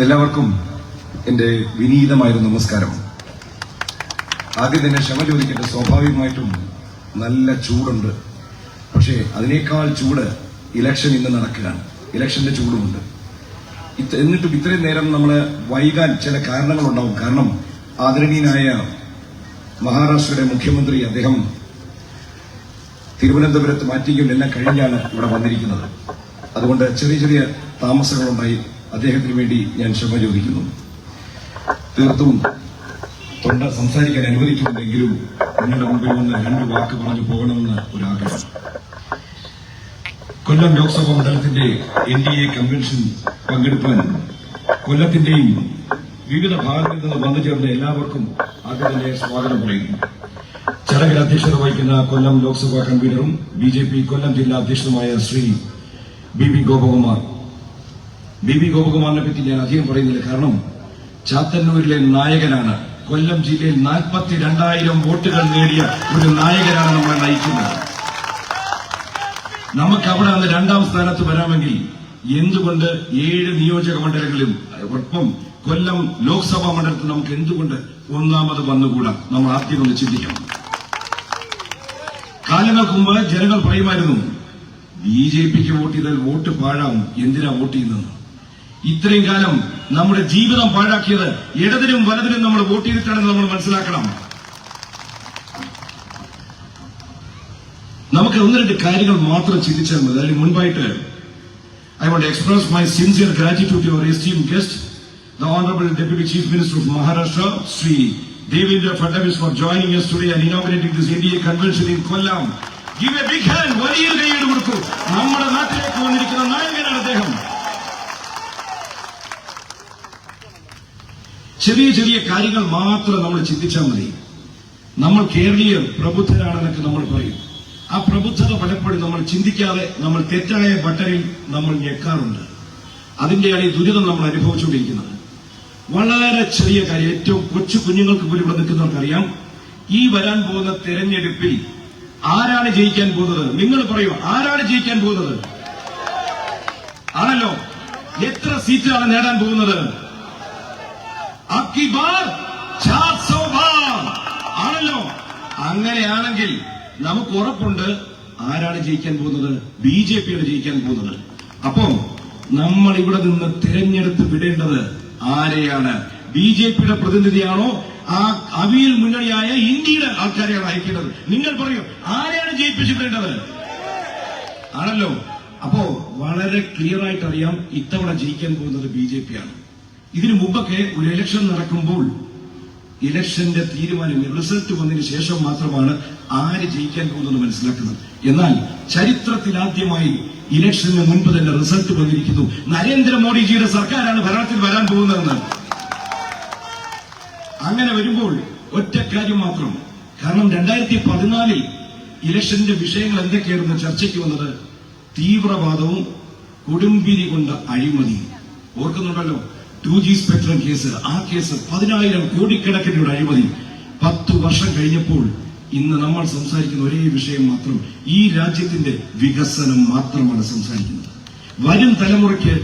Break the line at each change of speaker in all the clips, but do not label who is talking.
എല്ലാവർക്കും എന്റെ വിനീതമായ നമസ്കാരം. ആദ്യം തന്നെ ക്ഷമ ചോദിക്കട്ടെ. സ്വാഭാവികമായിട്ടും നല്ല ചൂടുണ്ട്. പക്ഷേ അതിനേക്കാൾ ചൂട് ഇലക്ഷൻ ഇന്ന് നടക്കുകയാണ്. ഇലക്ഷന്റെ ചൂടുമുണ്ട്. എന്നിട്ടും ഇത്രയും നേരം നമ്മൾ വൈകാൻ ചില കാരണങ്ങളുണ്ടാവും. കാരണം ആദരണീയനായ മഹാരാഷ്ട്രയുടെ മുഖ്യമന്ത്രി അദ്ദേഹം തിരുവനന്തപുരത്ത് മാറ്റിയും എല്ലാം കഴിഞ്ഞാണ് ഇവിടെ വന്നിരിക്കുന്നത്. അതുകൊണ്ട് ചെറിയ ചെറിയ താമസങ്ങളുണ്ടായി. അദ്ദേഹത്തിന് വേണ്ടി ഞാൻ ക്ഷമ ചോദിക്കുന്നു. തീർത്തും തൊണ്ട സംസാരിക്കാൻ അനുവദിക്കുന്നുണ്ടെങ്കിലും നിങ്ങളുടെ മുമ്പിൽ വന്ന് രണ്ട് വാക്ക് പറഞ്ഞു പോകണമെന്ന് ഒരാഗ്രഹം. കൊല്ലം ലോക്സഭാ മണ്ഡലത്തിന്റെ NDA കൺവെൻഷൻ പങ്കെടുക്കാൻ കൊല്ലത്തിന്റെയും വിവിധ ഭാഗങ്ങളിൽ നിന്ന് വന്നു ചേർന്ന എല്ലാവർക്കും ആദ്യം തന്നെ സ്വാഗതം പറയുന്നു. ചടങ്ങിൽ അധ്യക്ഷത വഹിക്കുന്ന കൊല്ലം ലോക്സഭാ കൺവീനറും BJP കൊല്ലം ജില്ലാ അധ്യക്ഷനുമായ ശ്രീ BB ഗോപകുമാർ. BB ഗോപകുമാറിനെ പറ്റി ഞാൻ അധികം പറയുന്നില്ല. കാരണം ചാത്തന്നൂരിലെ നായകനാണ്. കൊല്ലം ജില്ലയിൽ 42,000 വോട്ടുകൾ നേടിയ ഒരു നായകനാണ് നമ്മളെ നയിക്കുന്നത്. നമുക്ക് അവിടെ നിന്ന് രണ്ടാം സ്ഥാനത്ത് വരാമെങ്കിൽ എന്തുകൊണ്ട് 7 നിയോജക മണ്ഡലങ്ങളിലും ഒപ്പം കൊല്ലം ലോക്സഭാ മണ്ഡലത്തിൽ നമുക്ക് എന്തുകൊണ്ട് ഒന്നാമത് വന്നുകൂടാ? നമ്മൾ ആദ്യം ഒന്ന് ചിന്തിക്കണം. കാലങ്ങൾക്ക് മുമ്പ് ജനങ്ങൾ പറയുമായിരുന്നു, BJPക്ക് വോട്ട് ചെയ്താൽ വോട്ട് പാഴാവും, എന്തിനാ വോട്ട് ചെയ്യുന്നത്? ഇത്രയും കാലം നമ്മുടെ ജീവിതം പാഴാക്കിയത് ഇടതിനും വലതിനും നമ്മൾ വോട്ട് ചെയ്തിട്ടാണെന്ന് നമ്മൾ മനസ്സിലാക്കണം. നമുക്ക് ഒന്ന് രണ്ട് കാര്യങ്ങൾ മാത്രം ചിന്തിച്ചാൽ മതി. അതിന് മുൻപായിട്ട് I want to express my sincere gratitude to our esteemed guest, the Honorable Deputy Chief Minister of Maharashtra, Sri Devendra Fadnavis, for joining us today and inaugurating this NDA convention in Kollam. Give a big hand. വലിയ കൈയ്യടി കൊടുക്കൂ. നമ്മുടെ നാട്ടിലേക്ക് വന്നിരിക്കുന്ന നായകനാണ് അദ്ദേഹം. ചെറിയ ചെറിയ കാര്യങ്ങൾ മാത്രം നമ്മൾ ചിന്തിച്ചാൽ മതി. നമ്മൾ കേരളീയർ പ്രബുദ്ധരാണെന്നൊക്കെ നമ്മൾ പറയും. ആ പ്രബുദ്ധത പലപ്പോഴും നമ്മൾ ചിന്തിക്കാതെ നമ്മൾ തെറ്റായ ബട്ടണിൽ നമ്മൾ ഞെക്കാറുണ്ട്. അതിന്റെയാണ് ഈ ദുരിതം നമ്മൾ അനുഭവിച്ചുകൊണ്ടിരിക്കുന്നത്. വളരെ ചെറിയ കാര്യം, ഏറ്റവും കൊച്ചു കുഞ്ഞുങ്ങൾക്ക് പോലും ഇവിടെ നിൽക്കുന്നവർക്കറിയാം, ഈ വരാൻ പോകുന്ന തെരഞ്ഞെടുപ്പിൽ ആരാണ് ജയിക്കാൻ പോകുന്നത്? നിങ്ങൾ പറയൂ, ആരാണ് ജയിക്കാൻ പോകുന്നത്? ആണല്ലോ. എത്ര സീറ്റാണ് നേടാൻ പോകുന്നത്? ആണല്ലോ. അങ്ങനെയാണെങ്കിൽ നമുക്ക് ഉറപ്പുണ്ട് ആരാണ് ജയിക്കാൻ പോകുന്നത്? BJPയാണ് ജയിക്കാൻ പോകുന്നത്. അപ്പോ നമ്മൾ ഇവിടെ നിന്ന് തിരഞ്ഞെടുത്ത് വിടേണ്ടത് ആരെയാണ്? BJPയുടെ പ്രതിനിധിയാണോ ആ അവിയൽ മുന്നണിയായ ഇന്ത്യയുടെ ആൾക്കാരെയാണ് അയക്കേണ്ടത്? നിങ്ങൾ പറയൂ, ആരെയാണ് ജയിപ്പിച്ചു വിടേണ്ടത്? ആണല്ലോ. അപ്പോ വളരെ ക്ലിയർ ആയിട്ട് അറിയാം ഇത്തവണ ജയിക്കാൻ പോകുന്നത് BJPയാണ്. ഇതിനു മുമ്പൊക്കെ ഒരു ഇലക്ഷൻ നടക്കുമ്പോൾ ഇലക്ഷന്റെ തീരുമാനം റിസൾട്ട് വന്നതിന് ശേഷം മാത്രമാണ് ആര് ജയിക്കാൻ പോകുന്നത് മനസ്സിലാക്കുന്നത്. എന്നാൽ ചരിത്രത്തിലാദ്യമായി ഇലക്ഷന് മുൻപ് തന്നെ റിസൾട്ട് വന്നിരിക്കുന്നു. നരേന്ദ്രമോദിജിയുടെ സർക്കാരാണ് ഭരണത്തിൽ വരാൻ പോകുന്നതെന്ന്. അങ്ങനെ വരുമ്പോൾ ഒറ്റ കാര്യം മാത്രം. കാരണം 2014 ഇലക്ഷന്റെ വിഷയങ്ങൾ എന്തൊക്കെയായിരുന്നു ചർച്ചയ്ക്ക് വന്നത്? തീവ്രവാദവും കൊടുമ്പിരി കൊണ്ട അഴിമതി. ഓർക്കുന്നുണ്ടല്ലോ, 2G സ്പെക്ട്രം കേസ്. ആ കേസ് 10,000 കോടിക്കണക്കിന് അഴിമതി. 10 വർഷം കഴിഞ്ഞപ്പോൾ ഇന്ന് നമ്മൾ സംസാരിക്കുന്ന ഒരേ വിഷയം മാത്രം, ഈ രാജ്യത്തിന്റെ വികസനം മാത്രമാണ് സംസാരിക്കുന്നത്. വരും തലമുറയ്ക്ക്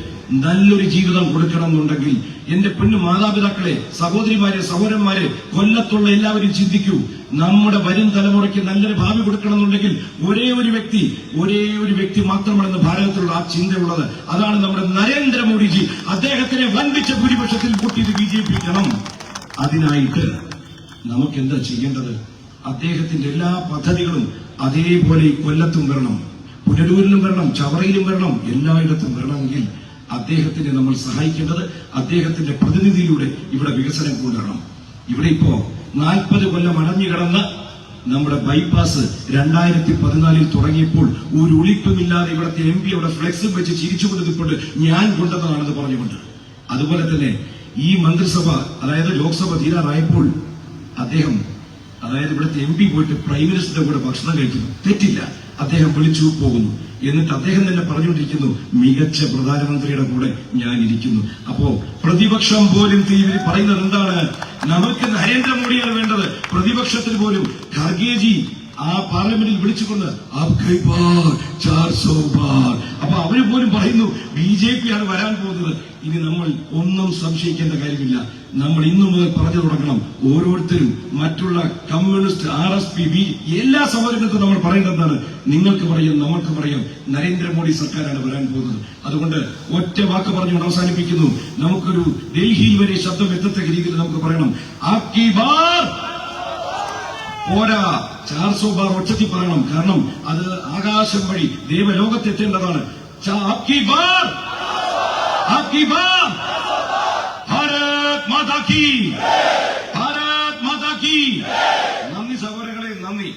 നല്ലൊരു ജീവിതം കൊടുക്കണമെന്നുണ്ടെങ്കിൽ എന്റെ പെണ്ണു മാതാപിതാക്കളെ, സഹോദരിമാരെ, സഹോദരന്മാരെ, കൊല്ലത്തുള്ള എല്ലാവരും ചിന്തിക്കൂ. നമ്മുടെ വരും തലമുറയ്ക്ക് നല്ലൊരു ഭാവി കൊടുക്കണമെന്നുണ്ടെങ്കിൽ ഒരേ ഒരു വ്യക്തി മാത്രമാണെന്ന് ഭാരതത്തിലുള്ള ആ ചിന്തയുള്ളത്. അതാണ് നമ്മുടെ നരേന്ദ്രമോദിജി. അദ്ദേഹത്തിനെ വൻപിച്ച ഭൂരിപക്ഷത്തിൽ വോട്ട് ചെയ്ത് BJP ക്കണം. അതിനായിട്ട് നമുക്ക് എന്താ ചെയ്യേണ്ടത്? അദ്ദേഹത്തിന്റെ എല്ലാ പദ്ധതികളും അതേപോലെ കൊല്ലത്തും വരണം, പുനലൂരിലും വരണം, ചവറയിലും വരണം, എല്ലായിടത്തും വരണമെങ്കിൽ അദ്ദേഹത്തിനെ നമ്മൾ സഹായിക്കേണ്ടത് അദ്ദേഹത്തിന്റെ പ്രതിനിധിയിലൂടെ ഇവിടെ വികസനം കൊണ്ടുവരണം. ഇവിടെ ഇപ്പോ 40 കൊല്ലം അടഞ്ഞു കിടന്ന നമ്മുടെ ബൈപ്പാസ് 2014 തുടങ്ങിയപ്പോൾ ഒരു ഒളിപ്പുമില്ലാതെ ഇവിടുത്തെ MP അവിടെ ഫ്ലെക്സും വെച്ച് ചിരിച്ചുകൊണ്ടിരിക്കൊണ്ട് ഞാൻ കൊണ്ടതാണെന്ന് പറഞ്ഞുകൊണ്ട്, അതുപോലെ തന്നെ ഈ മന്ത്രിസഭ അതായത് ലോക്സഭ തീരാറായപ്പോൾ അദ്ദേഹം ഇവിടുത്തെ MP പോയിട്ട് പ്രൈം മിനിസ്റ്ററുടെ കൂടെ ഭക്ഷണം കഴിക്കുന്നു. തെറ്റില്ല, അദ്ദേഹം വിളിച്ചു പോകുന്നു. എന്നിട്ട് അദ്ദേഹം തന്നെ പറഞ്ഞുകൊണ്ടിരിക്കുന്നു, മികച്ച പ്രധാനമന്ത്രിയുടെ കൂടെ ഞാൻ ഇരിക്കുന്നു. അപ്പോ പ്രതിപക്ഷം പോലും പറയുന്നത് എന്താണ്? നമുക്ക് നരേന്ദ്രമോദിയാണ് വേണ്ടത്. പ്രതിപക്ഷത്തിൽ പോലും ഖർഗേജി ആ പാർലമെന്റിൽ വിളിച്ചുകൊണ്ട് അപ്പൊ അവര് പോലും പറയുന്നു BJP ആണ് വരാൻ പോകുന്നത്. ഇനി നമ്മൾ ഒന്നും സംശയിക്കേണ്ട കാര്യമില്ല. നമ്മൾ ഇന്നു മുതൽ പറഞ്ഞു തുടങ്ങണം. ഓരോരുത്തരും മറ്റുള്ള കമ്മ്യൂണിസ്റ്റ് RSP എല്ലാ സമരങ്ങൾക്കും നമ്മൾ പറയേണ്ടതാണ്. നിങ്ങൾക്ക് പറയാം, നമ്മൾക്ക് പറയാം, നരേന്ദ്രമോദി സർക്കാരാണ് വരാൻ പോകുന്നത്. അതുകൊണ്ട് ഒറ്റ വാക്ക് പറഞ്ഞുകൊണ്ട് അവസാനിപ്പിക്കുന്നു. നമുക്കൊരു ഡൽഹിയിൽ വരെ ശബ്ദം എത്തത്തക്ക രീതിയിൽ നമുക്ക് പറയണം, ആപ്കി ബാർ പോരാ, 400 ബാർ ഒച്ചത്തി പറയണം. കാരണം അത് ആകാശം വഴി ദേവലോകത്തെത്തേണ്ടതാണ്. ആപ്കി bar, ആപ്കി bar, Bharat Mata key, Bharat Mata key. നന്ദി സഹോദരങ്ങളെ, നന്ദി.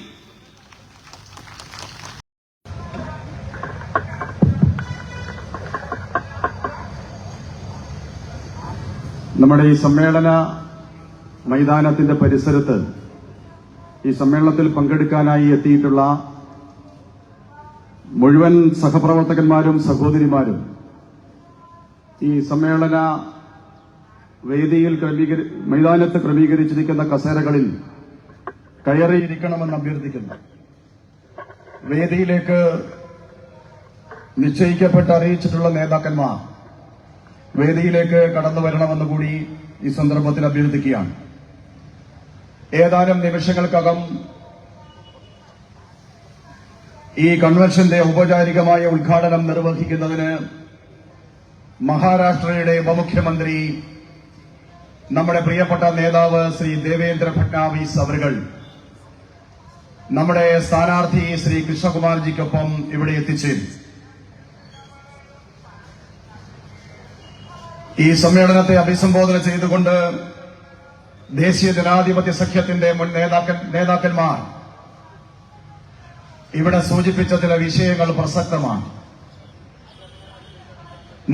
നമ്മുടെ ഈ സമ്മേളന മൈതാനത്തിന്റെ പരിസരത്ത് ഈ സമ്മേളനത്തിൽ പങ്കെടുക്കാനായി എത്തിയിട്ടുള്ള മുഴുവൻ സഹപ്രവർത്തകന്മാരും സഹോദരിമാരും ഈ സമ്മേളന വേദിയിൽ മൈതാനത്ത് ക്രമീകരിച്ചിരിക്കുന്ന കസേരകളിൽ കയറിയിരിക്കണമെന്ന് അഭ്യർത്ഥിക്കുന്നു. വേദിയിലേക്ക് നിശ്ചയിക്കപ്പെട്ട് അറിയിച്ചിട്ടുള്ള നേതാക്കന്മാർ വേദിയിലേക്ക് കടന്നു വരണമെന്ന് കൂടി ഈ സന്ദർഭത്തിൽ അഭ്യർത്ഥിക്കുകയാണ്. ഏതാനും നിമിഷങ്ങൾക്കകം ഈ കൺവെൻഷന്റെ ഔപചാരികമായ ഉദ്ഘാടനം നിർവഹിക്കുന്നതിന് മഹാരാഷ്ട്രയുടെ ഉപമുഖ്യമന്ത്രി നമ്മുടെ പ്രിയപ്പെട്ട നേതാവ് ശ്രീ ദേവേന്ദ്ര ഫട്നാവിസ് അവരുകൾ നമ്മുടെ സ്ഥാനാർത്ഥി ശ്രീ കൃഷ്ണകുമാർജിക്കൊപ്പം ഇവിടെ എത്തിച്ചേരും. ഈ സമ്മേളനത്തെ അഭിസംബോധന ചെയ്തുകൊണ്ട് ദേശീയ ജനാധിപത്യ സഖ്യത്തിന്റെ മുൻ നേതാക്കന്മാർ ഇവിടെ സൂചിപ്പിച്ച ചില വിഷയങ്ങൾ പ്രസക്തമാണ്.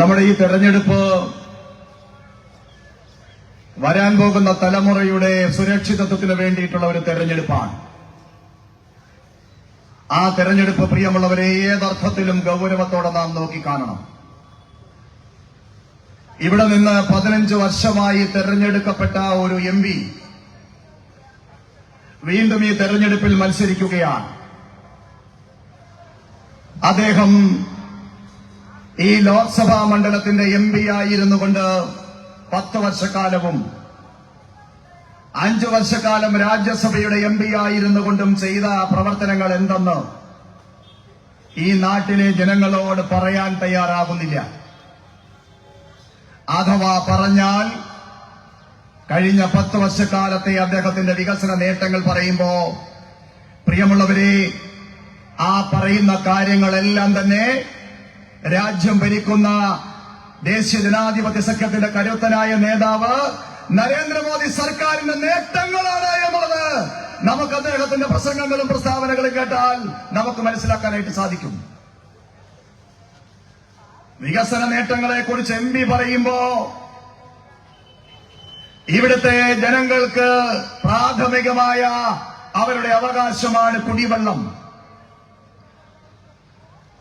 നമ്മുടെ ഈ തെരഞ്ഞെടുപ്പ് വരാൻ പോകുന്ന തലമുറയുടെ സുരക്ഷിതത്വത്തിന് വേണ്ടിയിട്ടുള്ള ഒരു തെരഞ്ഞെടുപ്പാണ്. ആ തെരഞ്ഞെടുപ്പ് പ്രിയമുള്ളവരെ ഏതർത്ഥത്തിലും ഗൌരവത്തോടെ നാം നോക്കിക്കാണണം. ഇവിടെ നിന്ന് 15 വർഷമായി തെരഞ്ഞെടുക്കപ്പെട്ട ഒരു MP വീണ്ടും ഈ തെരഞ്ഞെടുപ്പിൽ മത്സരിക്കുകയാണ്. അദ്ദേഹം ഈ ലോക്സഭാ മണ്ഡലത്തിന്റെ MP ആയിരുന്നു കൊണ്ട് 10 വർഷക്കാലവും 5 വർഷക്കാലം രാജ്യസഭയുടെ MP ആയിരുന്നു കൊണ്ടും ചെയ്ത പ്രവർത്തനങ്ങൾ എന്തെന്ന് ഈ നാട്ടിലെ ജനങ്ങളോട് പറയാൻ തയ്യാറാകുന്നില്ല. അഥവാ പറഞ്ഞാൽ കഴിഞ്ഞ 10 വർഷക്കാലത്തെ അദ്ദേഹത്തിന്റെ വികസന നേട്ടങ്ങൾ പറയുമ്പോ പ്രിയമുള്ളവരെ, ആ പറയുന്ന കാര്യങ്ങളെല്ലാം തന്നെ രാജ്യം ഭരിക്കുന്ന ദേശീയ ജനാധിപത്യ സഖ്യത്തിന്റെ കരുത്തനായ നേതാവ് നരേന്ദ്രമോദി സർക്കാരിന്റെ നേട്ടങ്ങളാണ് എന്നുള്ളത് നമുക്ക് അദ്ദേഹത്തിന്റെ പ്രസംഗങ്ങളും പ്രസ്താവനകളും കേട്ടാൽ നമുക്ക് മനസ്സിലാക്കാനായിട്ട് സാധിക്കും. വികസന നേട്ടങ്ങളെ കുറിച്ച് MP പറയുമ്പോ ഇവിടുത്തെ ജനങ്ങൾക്ക് പ്രാഥമികമായ അവരുടെ അവകാശമാണ് കുടിവെള്ളം.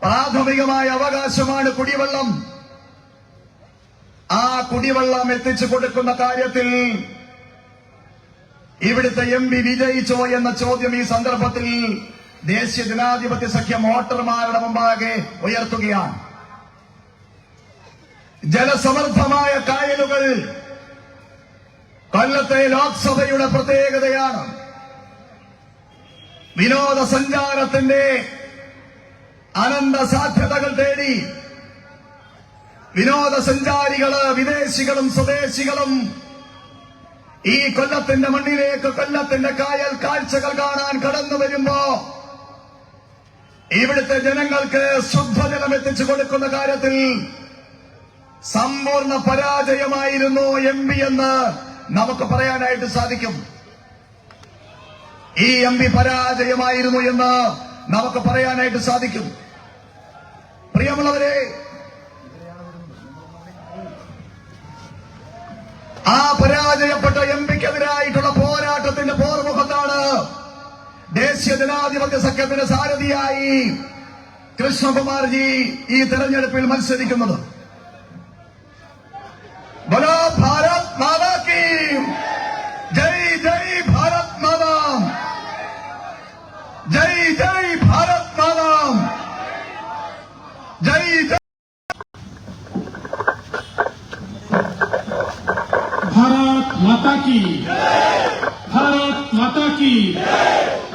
പ്രാഥമികമായ അവകാശമാണ് കുടിവെള്ളം. ആ കുടിവെള്ളം എത്തിച്ചു കൊടുക്കുന്ന കാര്യത്തിൽ ഇവിടുത്തെ MP വിജയിച്ചോ എന്ന ചോദ്യം ഈ സന്ദർഭത്തിൽ ദേശീയ ജനാധിപത്യ സഖ്യം വോട്ടർമാരുടെ മുമ്പാകെ ഉയർത്തുകയാണ്. ജലസമൃദ്ധമായ കായലുകൾ കൊല്ലത്തെ ലോക്സഭയുടെ പ്രത്യേകതയാണ്. വിനോദസഞ്ചാരത്തിന്റെ അനന്ത സാധ്യതകൾ തേടി വിനോദസഞ്ചാരികള്, വിദേശികളും സ്വദേശികളും ഈ കൊല്ലത്തിന്റെ മണ്ണിലേക്ക്, കൊല്ലത്തിന്റെ കായൽ കാഴ്ചകൾ കാണാൻ കടന്നു വരുമ്പോ ഇവിടുത്തെ ജനങ്ങൾക്ക് ശുദ്ധജലം എത്തിച്ചു കൊടുക്കുന്ന കാര്യത്തിൽ സമ്പൂർണ്ണ പരാജയമായിരുന്നു MP എന്ന് നമുക്ക് പറയാനായിട്ട് സാധിക്കും. ഈ MP പരാജയമായിരുന്നു എന്ന് നമുക്ക് പറയാനായിട്ട് സാധിക്കും. പ്രിയമുള്ളവരെ, ആ പരാജയപ്പെട്ട MPക്കെതിരായിട്ടുള്ള പോരാട്ടത്തിന്റെ പോർമുഖത്താണ് ദേശീയ ജനാധിപത്യ സഖ്യത്തിന്റെ സാരഥിയായി കൃഷ്ണകുമാർജി ഈ തെരഞ്ഞെടുപ്പിൽ മത്സരിക്കുന്നത്. बोलो भारत माता की जय, जय भारत माता, जय
की भारत माता की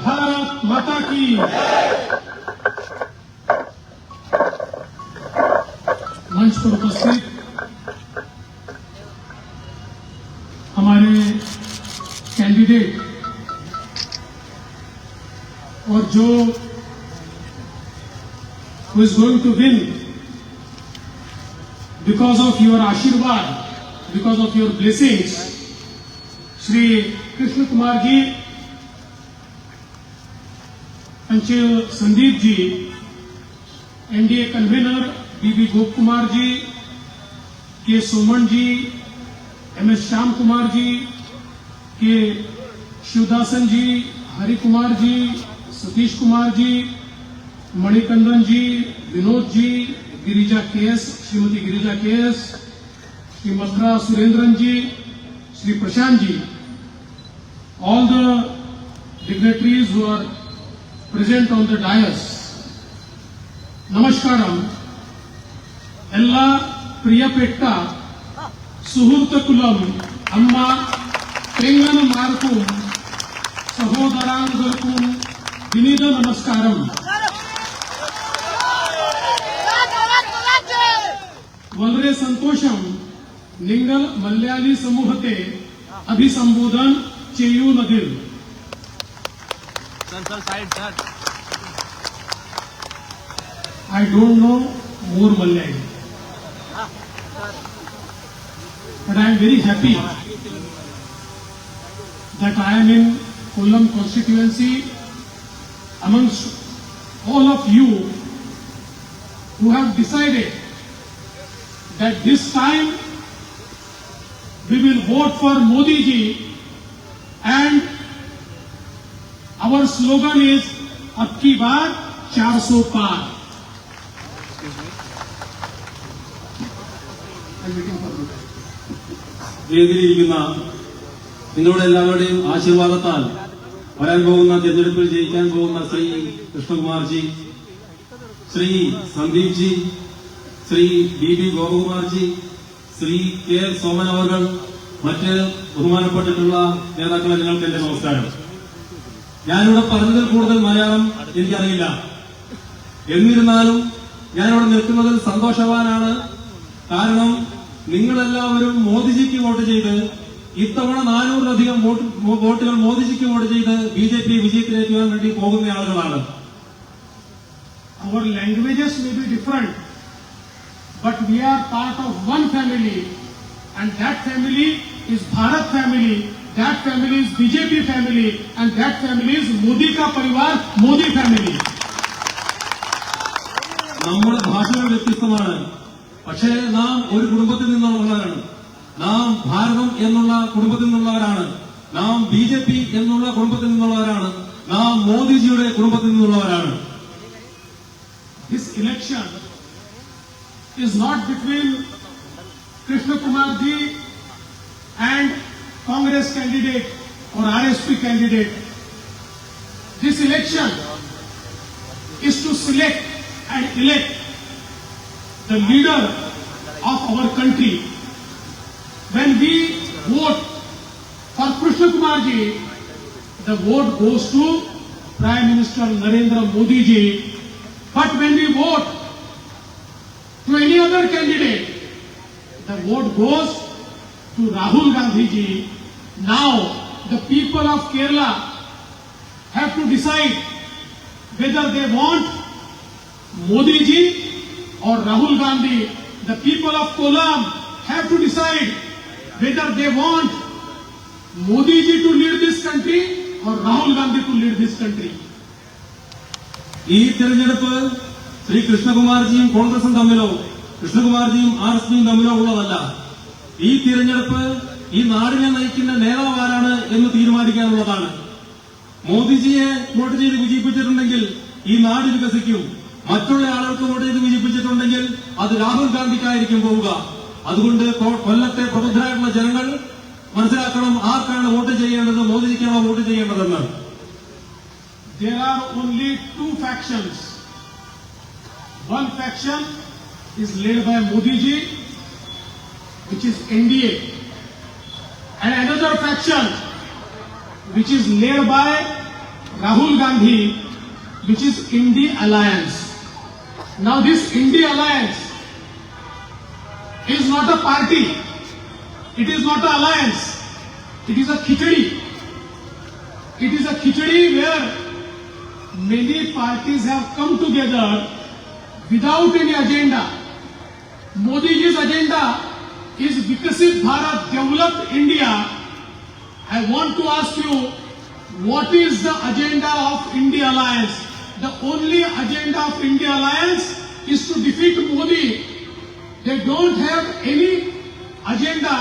भारत माता की। मंच पर उपस्थित हमारे कैंडिडेट और जो who is going to win because of your आशीर्वाद, because of your blessings, Shri Krishna Kumar ji, Panchel Sandeep ji, NDA convener B B Gopa Kumar ji, K Soman ji, M S Shyam Kumar ji, K Sivadasan ji, Hari Kumar ji, Satish Kumar ji, Manikandan ji, Vinod ji, Girija K S, Shrimati Girija K S, Shri Mathura Surendran ji, Shri Prashant ji, all the dignitaries who are present on the dais, നമസ്കാരം. എല്ലാ പ്രിയപ്പെട്ട സുഹൃത്തുക്കളും അമ്മ പെങ്ങന്മാർക്കും സഹോദരങ്ങൾക്കും വിനീത നമസ്കാരം. വളരെ സന്തോഷം നിങ്ങൾ മലയാളി സമൂഹത്തെ അഭിസംബോധന ചെയ്യുന്നതിൽ. I don't know more Malayali, but I am very happy that I am in Kollam constituency amongst all of you who have decided that this time we will vote for Modi ji, and our slogan is "Ab ki baar 400 पार."
വേദിയിലിരിക്കുന്ന നിങ്ങളുടെ എല്ലാവരുടെയും ആശീർവാദത്താൽ വരാൻ പോകുന്ന തെരഞ്ഞെടുപ്പിൽ ജയിക്കാൻ പോകുന്ന Shri Krishnakumarji, Shri Sandeep ji, Shri B B Gopakumarji, Shri K Soman അവർ, മറ്റ് ബഹുമാനപ്പെട്ടിട്ടുള്ള നേതാക്കളെ, നിങ്ങൾക്ക് എന്റെ നമസ്കാരം. ഞാനിവിടെ പറഞ്ഞതിൽ കൂടുതൽ മലയാളം എനിക്കറിയില്ല. എന്നിരുന്നാലും ഞാനിവിടെ നിൽക്കുന്നതിൽ സന്തോഷവാനാണ്. കാരണം നിങ്ങളെല്ലാവരും മോദിജിക്ക് വോട്ട് ചെയ്ത്, ഇത്തവണ 400-ലധികം വോട്ടുകൾ മോദിജിക്ക് വോട്ട് ചെയ്ത് ബിജെപി വിജയത്തിലേക്കുവാൻ വേണ്ടി പോകുന്ന ആളുകളാണ്.
Our languages may be different, but we are part of one family, and that family is Bharat family, that family is BJP family, and that family is Modi ka parivar, Modi family.
നമ്മുടെ ഭാഷകൾ വ്യത്യസ്തമാണ്, പക്ഷേ നാം ഒരു കുടുംബത്തിൽ നിന്നുള്ളവരാണ്. നാം ഭാരതം എന്നുള്ള കുടുംബത്തിൽ നിന്നുള്ളവരാണ്. നാം ബിജെപി എന്നുള്ള കുടുംബത്തിൽ നിന്നുള്ളവരാണ്. നാം മോദിജിയുടെ കുടുംബത്തിൽ നിന്നുള്ളവരാണ്.
This election is not between Krishna Kumar ji and Congress candidate or RSP candidate. This election is to select and elect the leader of our country. When we vote for Krishna Kumar ji, the vote goes to Prime Minister Narendra Modi ji. But when we vote to any other candidate, the vote goes to Rahul Gandhi ji. Now the people of Kerala have to decide whether they want Modi ji or Rahul Gandhi. The people of Kollam have to decide whether they want Modi ji to lead this country or Rahul Gandhi to lead this country.
ഈ തെരഞ്ഞെടുപ്പ് ശ്രീ കൃഷ്ണകുമാർജിയും കോൺഗ്രസും തമ്മിലോ കൃഷ്ണകുമാർജിയും RSPയും തമ്മിലോ ഉള്ളതല്ല. ഈ തിരഞ്ഞെടുപ്പ് ഈ നാടിനെ നയിക്കുന്ന നേതാവ് ആരാണ് എന്ന് തീരുമാനിക്കാനുള്ളതാണ്. മോദിജിയെ വോട്ട് ചെയ്ത് വിജയിപ്പിച്ചിട്ടുണ്ടെങ്കിൽ ഈ നാട് വികസിക്കും. മറ്റുള്ള ആളുകൾക്ക് വോട്ട് ചെയ്ത് വിജയിപ്പിച്ചിട്ടുണ്ടെങ്കിൽ അത് രാഹുൽ ഗാന്ധിക്കായിരിക്കും പോവുക. അതുകൊണ്ട് കൊല്ലത്തെ പ്രബുദ്ധരായിട്ടുള്ള ജനങ്ങൾ മനസ്സിലാക്കണം ആർക്കാണ് വോട്ട് ചെയ്യേണ്ടത്, മോദിജിക്കാണോ വോട്ട് ചെയ്യേണ്ടതെന്ന്.
There are only two factions. One faction is led by Modi ji, which is NDA, and another faction which is led by Rahul Gandhi, which is India Alliance. Now this India Alliance is not a party, it is not an alliance, it is a khichdi. It is a khichdi where many parties have come together without any agenda. Modi ji's agenda is Vikasit Bharat, developed India. I want to ask you, what is the agenda of India Alliance? The only agenda of India Alliance is to defeat Modi. They don't have any agenda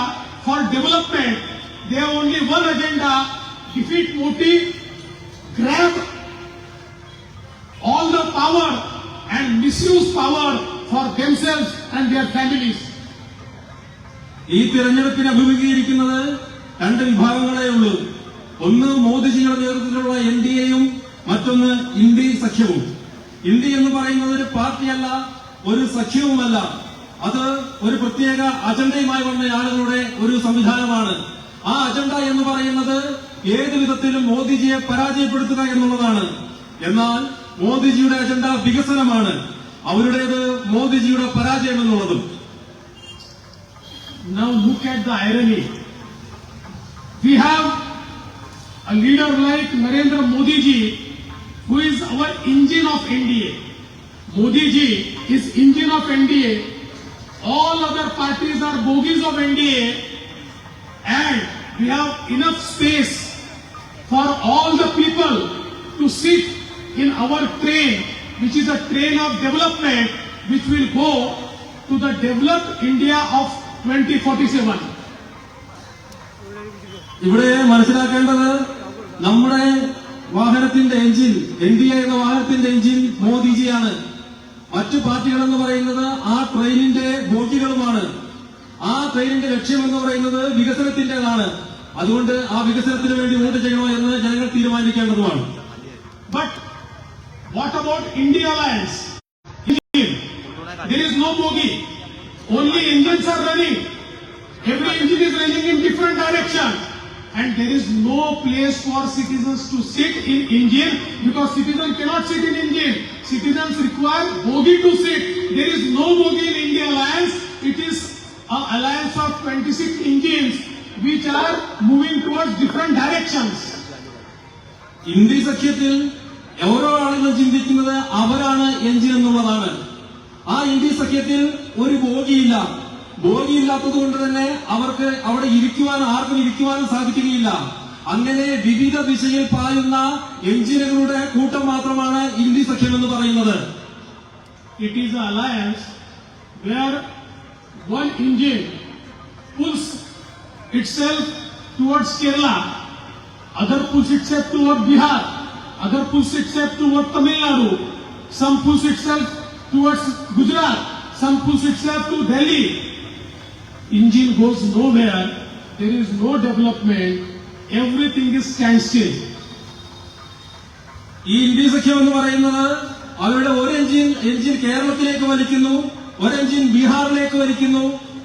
for development. They have only one agenda: defeat Modi, grab all the power and misuse power for themselves and their families.
ഈ തിരഞ്ഞെടുപ്പിനെ അഭിമുഖീകരിക്കുന്നത് രണ്ട് വിഭാഗങ്ങളേ ഉള്ളൂ. ഒന്ന് മോദിജിയുടെ നേതൃത്വത്തിലുള്ള NDAയും മറ്റൊന്ന് India സഖ്യവും. India എന്ന് പറയുന്നത് ഒരു പാർട്ടിയല്ല, ഒരു സഖ്യവുമല്ല. അത് ഒരു പ്രത്യേക അജണ്ടയുമായി വന്ന ആളുകളുടെ ഒരു സംവിധാനമാണ്. ആ അജണ്ട എന്ന് പറയുന്നത് ഏത് വിധത്തിലും മോദിജിയെ പരാജയപ്പെടുത്തുക എന്നുള്ളതാണ്. എന്നാൽ മോദിജിയുടെ അജണ്ട വികസനമാണ്, അവരുടേത് മോദിജിയുടെ പരാജയം എന്നുള്ളതും.
Now look at the irony. We have a leader like Narendra Modi ji, who is our engine of NDA. Modi ji is engine of NDA. All other parties are bogies of NDA, and we have enough space for all the people to sit in our train, which is a train of development, which will go to the developed India of 2047.
ഇവിടെ മനസ്സിലാക്കേണ്ടത്, നമ്മുടെ വാഹനത്തിന്റെ engine, NDA എന്ന വാഹനത്തിന്റെ engine മോദിജിയാണ്. മറ്റു പാർട്ടികൾ എന്ന് പറയുന്നത് ആ ട്രെയിനിന്റെ ബോഗികളുമാണ്. ആ ട്രെയിനിന്റെ ലക്ഷ്യം എന്ന് പറയുന്നത് വികസനത്തിന്റേതാണ്. അതുകൊണ്ട് ആ വികസനത്തിന് വേണ്ടി വോട്ട് ചെയ്യണോ എന്ന് ജനങ്ങൾ തീരുമാനിക്കേണ്ടതുമാണ്.
But what about India Alliance? There is no bogie. Only engines are running. Every engine is running in different direction. And there is no place for citizens to sit in engine, because citizens cannot sit in engine. Citizens require bogie to sit. There is no bogie in India Alliance. It is an alliance of 26 engines which are moving towards different directions.
India സഖ്യത്തിൽ ഓരോ ആളുകളും ചിന്തിക്കുന്നത് അവരാണ് engine എന്നുള്ളതാണ്. ആ India സഖ്യത്തിൽ ഒരു ബോഗിയില്ല. ബോഗിയില്ലാത്തത് കൊണ്ട് തന്നെ അവർക്ക് അവിടെ ആർക്കും ഇരിക്കുവാനും സാധിക്കുകയില്ല. അങ്ങനെ വിവിധ ദിശയിൽ പായുന്ന എഞ്ചിനുകളുടെ കൂട്ടം മാത്രമാണ് ഇന്ത്യ സഖ്യം എന്ന് പറയുന്നത്.
It is an alliance where one engine pulls itself towards Kerala, other pulls itself toward Bihar, other pulls itself toward Tamil Nadu, some pulls itself towards Gujarat, some pulls itself to Delhi. Engine goes nowhere, there is no development, everything is standstill.
ഈ India സഖ്യം എന്ന് പറയുന്നത് അവരുടെ ഒരു engine കേരളത്തിലേക്ക് വലിക്കുന്നു, ഒരു engine ബീഹാറിലേക്ക് വലിക്കുന്നു,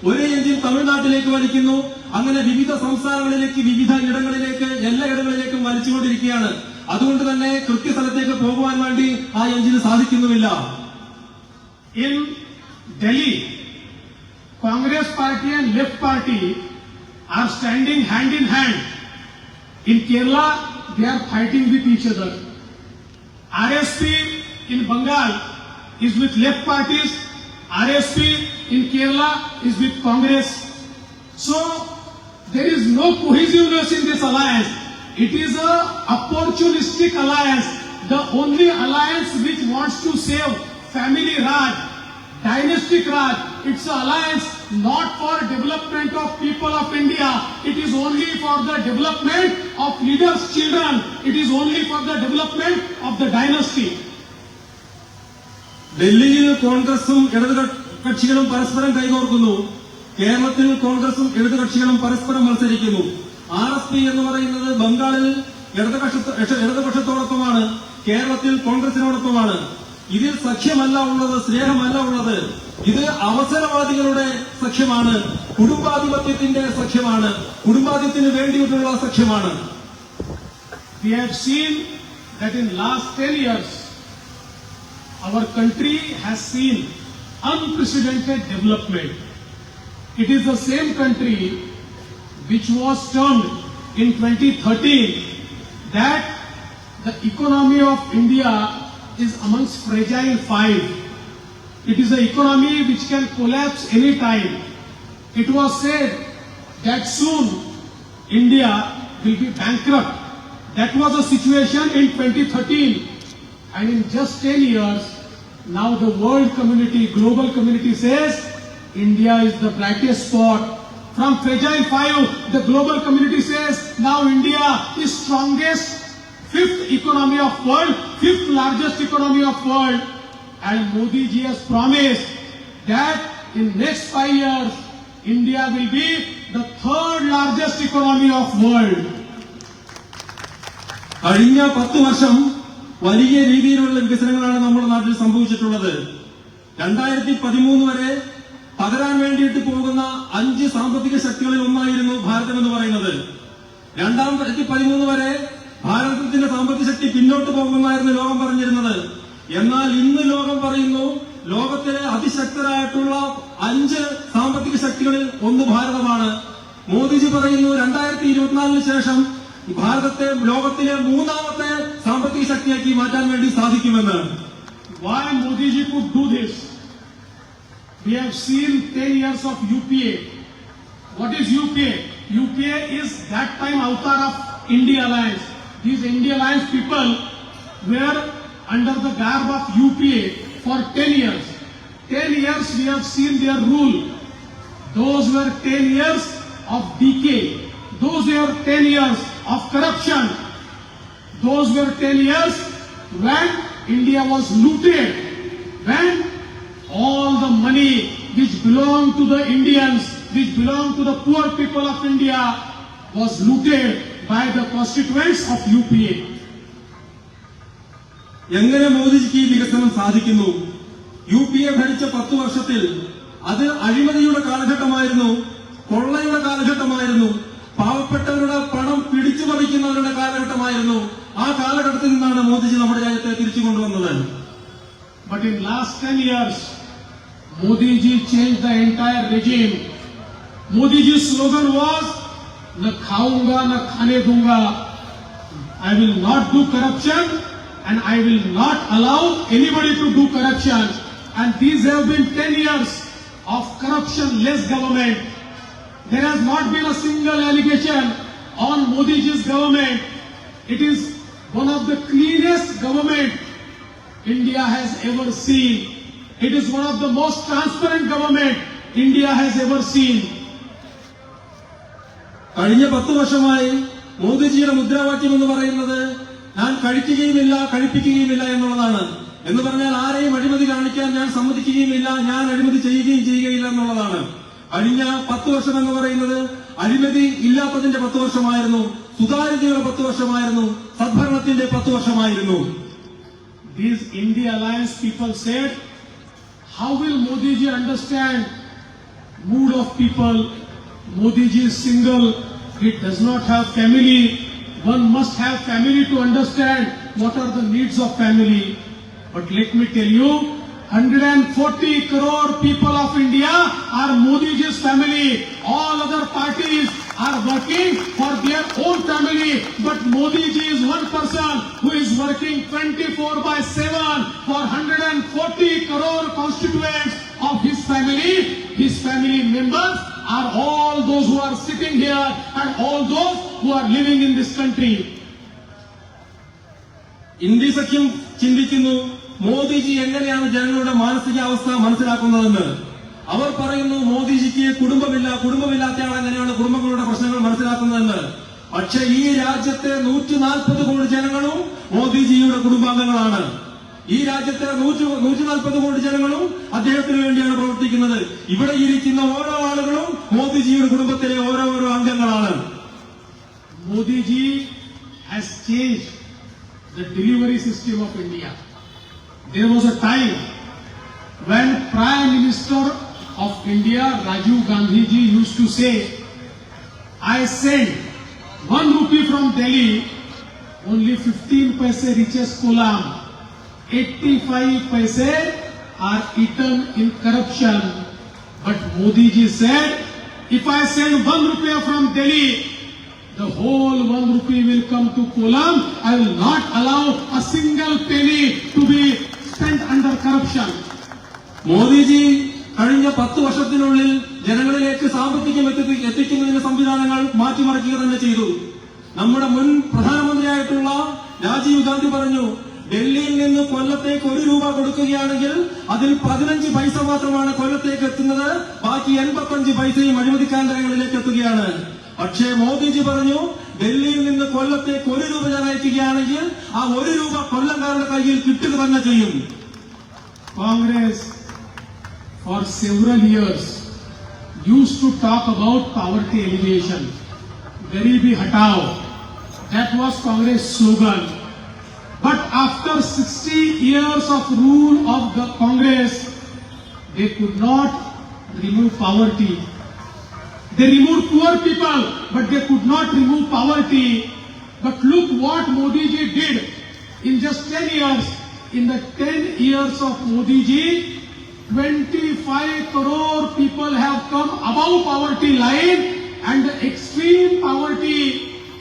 ഒരു engine തമിഴ്നാട്ടിലേക്ക് വലിക്കുന്നു. അങ്ങനെ വിവിധ സംസ്ഥാനങ്ങളിലേക്ക്, വിവിധ ഇടങ്ങളിലേക്ക്, എല്ലാ ഇടങ്ങളിലേക്കും വലിച്ചുകൊണ്ടിരിക്കുകയാണ്. അതുകൊണ്ട് തന്നെ കൃത്യസ്ഥലത്തേക്ക് പോകുവാൻ വേണ്ടി ആ എഞ്ചിന് സാധിക്കുന്നുമില്ല.
In Delhi, Congress party and left party are standing hand in hand. In Kerala, they are fighting with each other. RSP in Bengal is with left parties, RSP in Kerala is with Congress. So, there is no cohesiveness in this alliance. It is a opportunistic alliance, the only alliance which wants to save family Raj, dynastic Raj. It's an alliance not for development of people of India. It is only for the development of leaders' children. It is only for the development of the dynasty.
ഡൽഹിയിൽ കോൺഗ്രസും ഇടതുകക്ഷികളും പരസ്പരം കൈകോർക്കുന്നു. കേരളത്തിൽ കോൺഗ്രസും ഇടതുകക്ഷികളും പരസ്പരം മത്സരിക്കുന്നു. RSP എന്ന് പറയുന്നത് ബംഗാളിൽ ഇടതുപക്ഷത്തോടൊപ്പമാണ്, കേരളത്തിൽ കോൺഗ്രസിനോടൊപ്പമാണ്. ഇതിൽ സഖ്യമല്ല ഉള്ളത്, സ്നേഹമല്ല ഉള്ളത്. ഇത് അവസരവാദികളുടെ സഖ്യമാണ്. കുടുംബാധിപത്യത്തിന്റെ സഖ്യമാണ്, കുടുംബാധിപത്യത്തിന് വേണ്ടിയിട്ടുള്ള സഖ്യമാണ്.
We have seen that in last 10 years, our country has seen unprecedented development. It is the same country which was termed in 2013 that the economy of India is amongst fragile five. It is an economy which can collapse any time. It was said that soon India will be bankrupt. That was the situation in 2013. And in just 10 years, now the world community, global community says India is the brightest spot. From fragile five, the global community says now India is strongest, fifth economy of world, fifth largest economy of world. And Modi ji has promised that in next 5 years, India will be the third largest economy of world.
കഴിഞ്ഞ 10 വർഷം വലിയ രീതിയിലുള്ള വികസനങ്ങളാണ് നമ്മുടെ നാട്ടിൽ സംഭവിച്ചിട്ടുള്ളത്. 2013 വരെ പകരാൻ വേണ്ടിയിട്ട് പോകുന്ന 5 സാമ്പത്തിക ശക്തികളിൽ ഒന്നായിരുന്നു ഭാരതം എന്ന് പറയുന്നത്. 2013 വരെ ഭാരതത്തിന്റെ സാമ്പത്തിക ശക്തി പിന്നോട്ട് പോകുമെന്നായിരുന്നു ലോകം പറഞ്ഞിരുന്നത്. എന്നാൽ ഇന്ന് ലോകം പറയുന്നു ലോകത്തിലെ അതിശക്തരായിട്ടുള്ള 5 സാമ്പത്തിക ശക്തികളിൽ ഒന്ന് ഭാരതമാണ്. മോദിജി പറയുന്നു 2024 ശേഷം ഭാരതത്തെ ലോകത്തിലെ 3ാമത്തെ സാമ്പത്തിക ശക്തിയാക്കി മാറ്റാൻ വേണ്ടി സാധിക്കുമെന്ന്.
Why Modi ji could do this? We have seen 10 years of UPA. What is UPA? UPA is that time avatar of India Alliance. These India Alliance people were under the garb of UPA for 10 years. 10 years we have seen their rule. Those were 10 years of decay. Those were 10 years of corruption. Those were 10 years when India was looted, when all the money which belonged to the Indians, which belonged to the poor people of India, was looted by the constituents of UPA.
എങ്ങനെ മോദിജിക്ക് ഈ വികസനം സാധിക്കുന്നു? UPA ഭരിച്ച 10 വർഷത്തിൽ അത് അഴിമതിയുടെ കാലഘട്ടമായിരുന്നു, കൊള്ളയുടെ കാലഘട്ടമായിരുന്നു, പാവപ്പെട്ടവരുടെ പണം പിടിച്ചു പറിക്കുന്നവരുടെ കാലഘട്ടമായിരുന്നു. ആ കാലഘട്ടത്തിൽ നിന്നാണ് മോദിജി നമ്മുടെ രാജ്യത്തെ തിരിച്ചു കൊണ്ടുവന്നത്.
But in last 10 years, Modi ji changed the entire regime. Modi ji's slogan was, "Na khaunga, na khane dunga." I will not do corruption and I will not allow anybody to do corruption. And these have been 10 years of corruption-less government. There has not been a single allegation on Modi ji's government. It is one of the cleanest government India has ever seen. It is one of the most transparent government India has ever seen.
കഴിഞ്ഞ 10 വർഷമായി മോദിജിയുടെ മുദ്രാവാക്യം എന്ന് പറയുന്നത് ഞാൻ കഴിക്കുകയുമില്ല കഴിപ്പിക്കുകയുമില്ല എന്നുള്ളതാണ്. എന്ന് പറഞ്ഞാൽ ആരെയും അഴിമതി കാണിക്കാൻ ഞാൻ സമ്മതിക്കുകയുമില്ല, ഞാൻ അഴിമതി ചെയ്യുകയും ചെയ്യുകയില്ല എന്നുള്ളതാണ്. കഴിഞ്ഞ 10 വർഷം എന്ന് പറയുന്നത് അഴിമതി ഇല്ലാത്തതിന്റെ 10 വർഷമായിരുന്നു, സുതാര്യതയുടെ 10 വർഷമായിരുന്നു, സദ്ഭരണത്തിന്റെ 10 വർഷമായിരുന്നു.
These India Alliance people said, how will Modi ji understand mood of people? Modi ji is single, he does not have family. One must have family to understand what are the needs of family. But let me tell you, 140 crore people of India are Modi ji's family. All other parties are working for their own family, but Modi ji is one person who is working 24/7 for 140 crore constituents of his family. His family members are all those who are sitting here and all those who are living in this country.
India സഖ്യം ചിന്തിക്കുന്നു മോദിജി എങ്ങനെയാണ് ജനങ്ങളുടെ മാനസികാവസ്ഥ മനസ്സിലാക്കുന്നതെന്ന്. അവർ പറയുന്നു മോദിജിക്ക് കുടുംബമില്ല, കുടുംബമില്ലാത്ത ആൾ എങ്ങനെയാണ് കുടുംബങ്ങളുടെ പ്രശ്നങ്ങൾ മനസ്സിലാക്കുന്നതെന്ന്. പക്ഷെ ഈ രാജ്യത്തെ 140 കോടി ജനങ്ങളും മോദിജിയുടെ കുടുംബാംഗങ്ങളാണ്. ഈ രാജ്യത്തെ 140 കോടി ജനങ്ങളും അദ്ദേഹത്തിന് വേണ്ടിയാണ് പ്രവർത്തിക്കുന്നത്. ഇവിടെ ഇരിക്കുന്ന ഓരോ ആളുകളും മോദിജിയുടെ കുടുംബത്തിലെ ഓരോരോ അംഗങ്ങളാണ്.
Modiji has changed the delivery system of India. There was a time when Prime Minister of India, Rajiv Gandhi ji used to say, I send 1 rupee from Delhi, only 15 paise reaches Kolam, 85 paise are eaten in corruption. But Modi ji said, if I send 1 rupee from Delhi, the whole 1 rupee will come to Kolam. I will not allow a single penny to be spent under corruption.
Modiji കഴിഞ്ഞ 10 വർഷത്തിനുള്ളിൽ ജനങ്ങളിലേക്ക് സാമ്പത്തികം എത്തിക്കുന്നതിന്റെ സംവിധാനങ്ങൾ മാറ്റിമറിക്കുക തന്നെ ചെയ്തു. നമ്മുടെ മുൻ പ്രധാനമന്ത്രിയായിട്ടുള്ള രാജീവ് ഗാന്ധി പറഞ്ഞു, ഡൽഹിയിൽ നിന്ന് കൊല്ലത്തേക്ക് 1 രൂപ കൊടുക്കുകയാണെങ്കിൽ അതിൽ 15 പൈസ മാത്രമാണ് കൊല്ലത്തേക്ക് എത്തുന്നത്, ബാക്കി 85 പൈസയും അഴിമതിക്കാരങ്ങളിലേക്ക് എത്തുകയാണ്. പക്ഷേ മോദിജി പറഞ്ഞു, ഡൽഹിയിൽ നിന്ന് കൊല്ലത്തേക്ക് 1 രൂപ ഞാൻ അയക്കുകയാണെങ്കിൽ ആ 1 രൂപ കൊല്ലംകാരുടെ കയ്യിൽ കിട്ടുക തന്നെ ചെയ്യും.
Congress for several years used to talk about poverty alleviation. Garibi hatao. That was Congress slogan. But after 60 years of rule of the Congress, they could not remove poverty. They removed poor people, but they could not remove poverty. But look what Modi ji did in just 10 years. In the 10 years of Modi ji, 25 crore people have come above poverty line, and the extreme poverty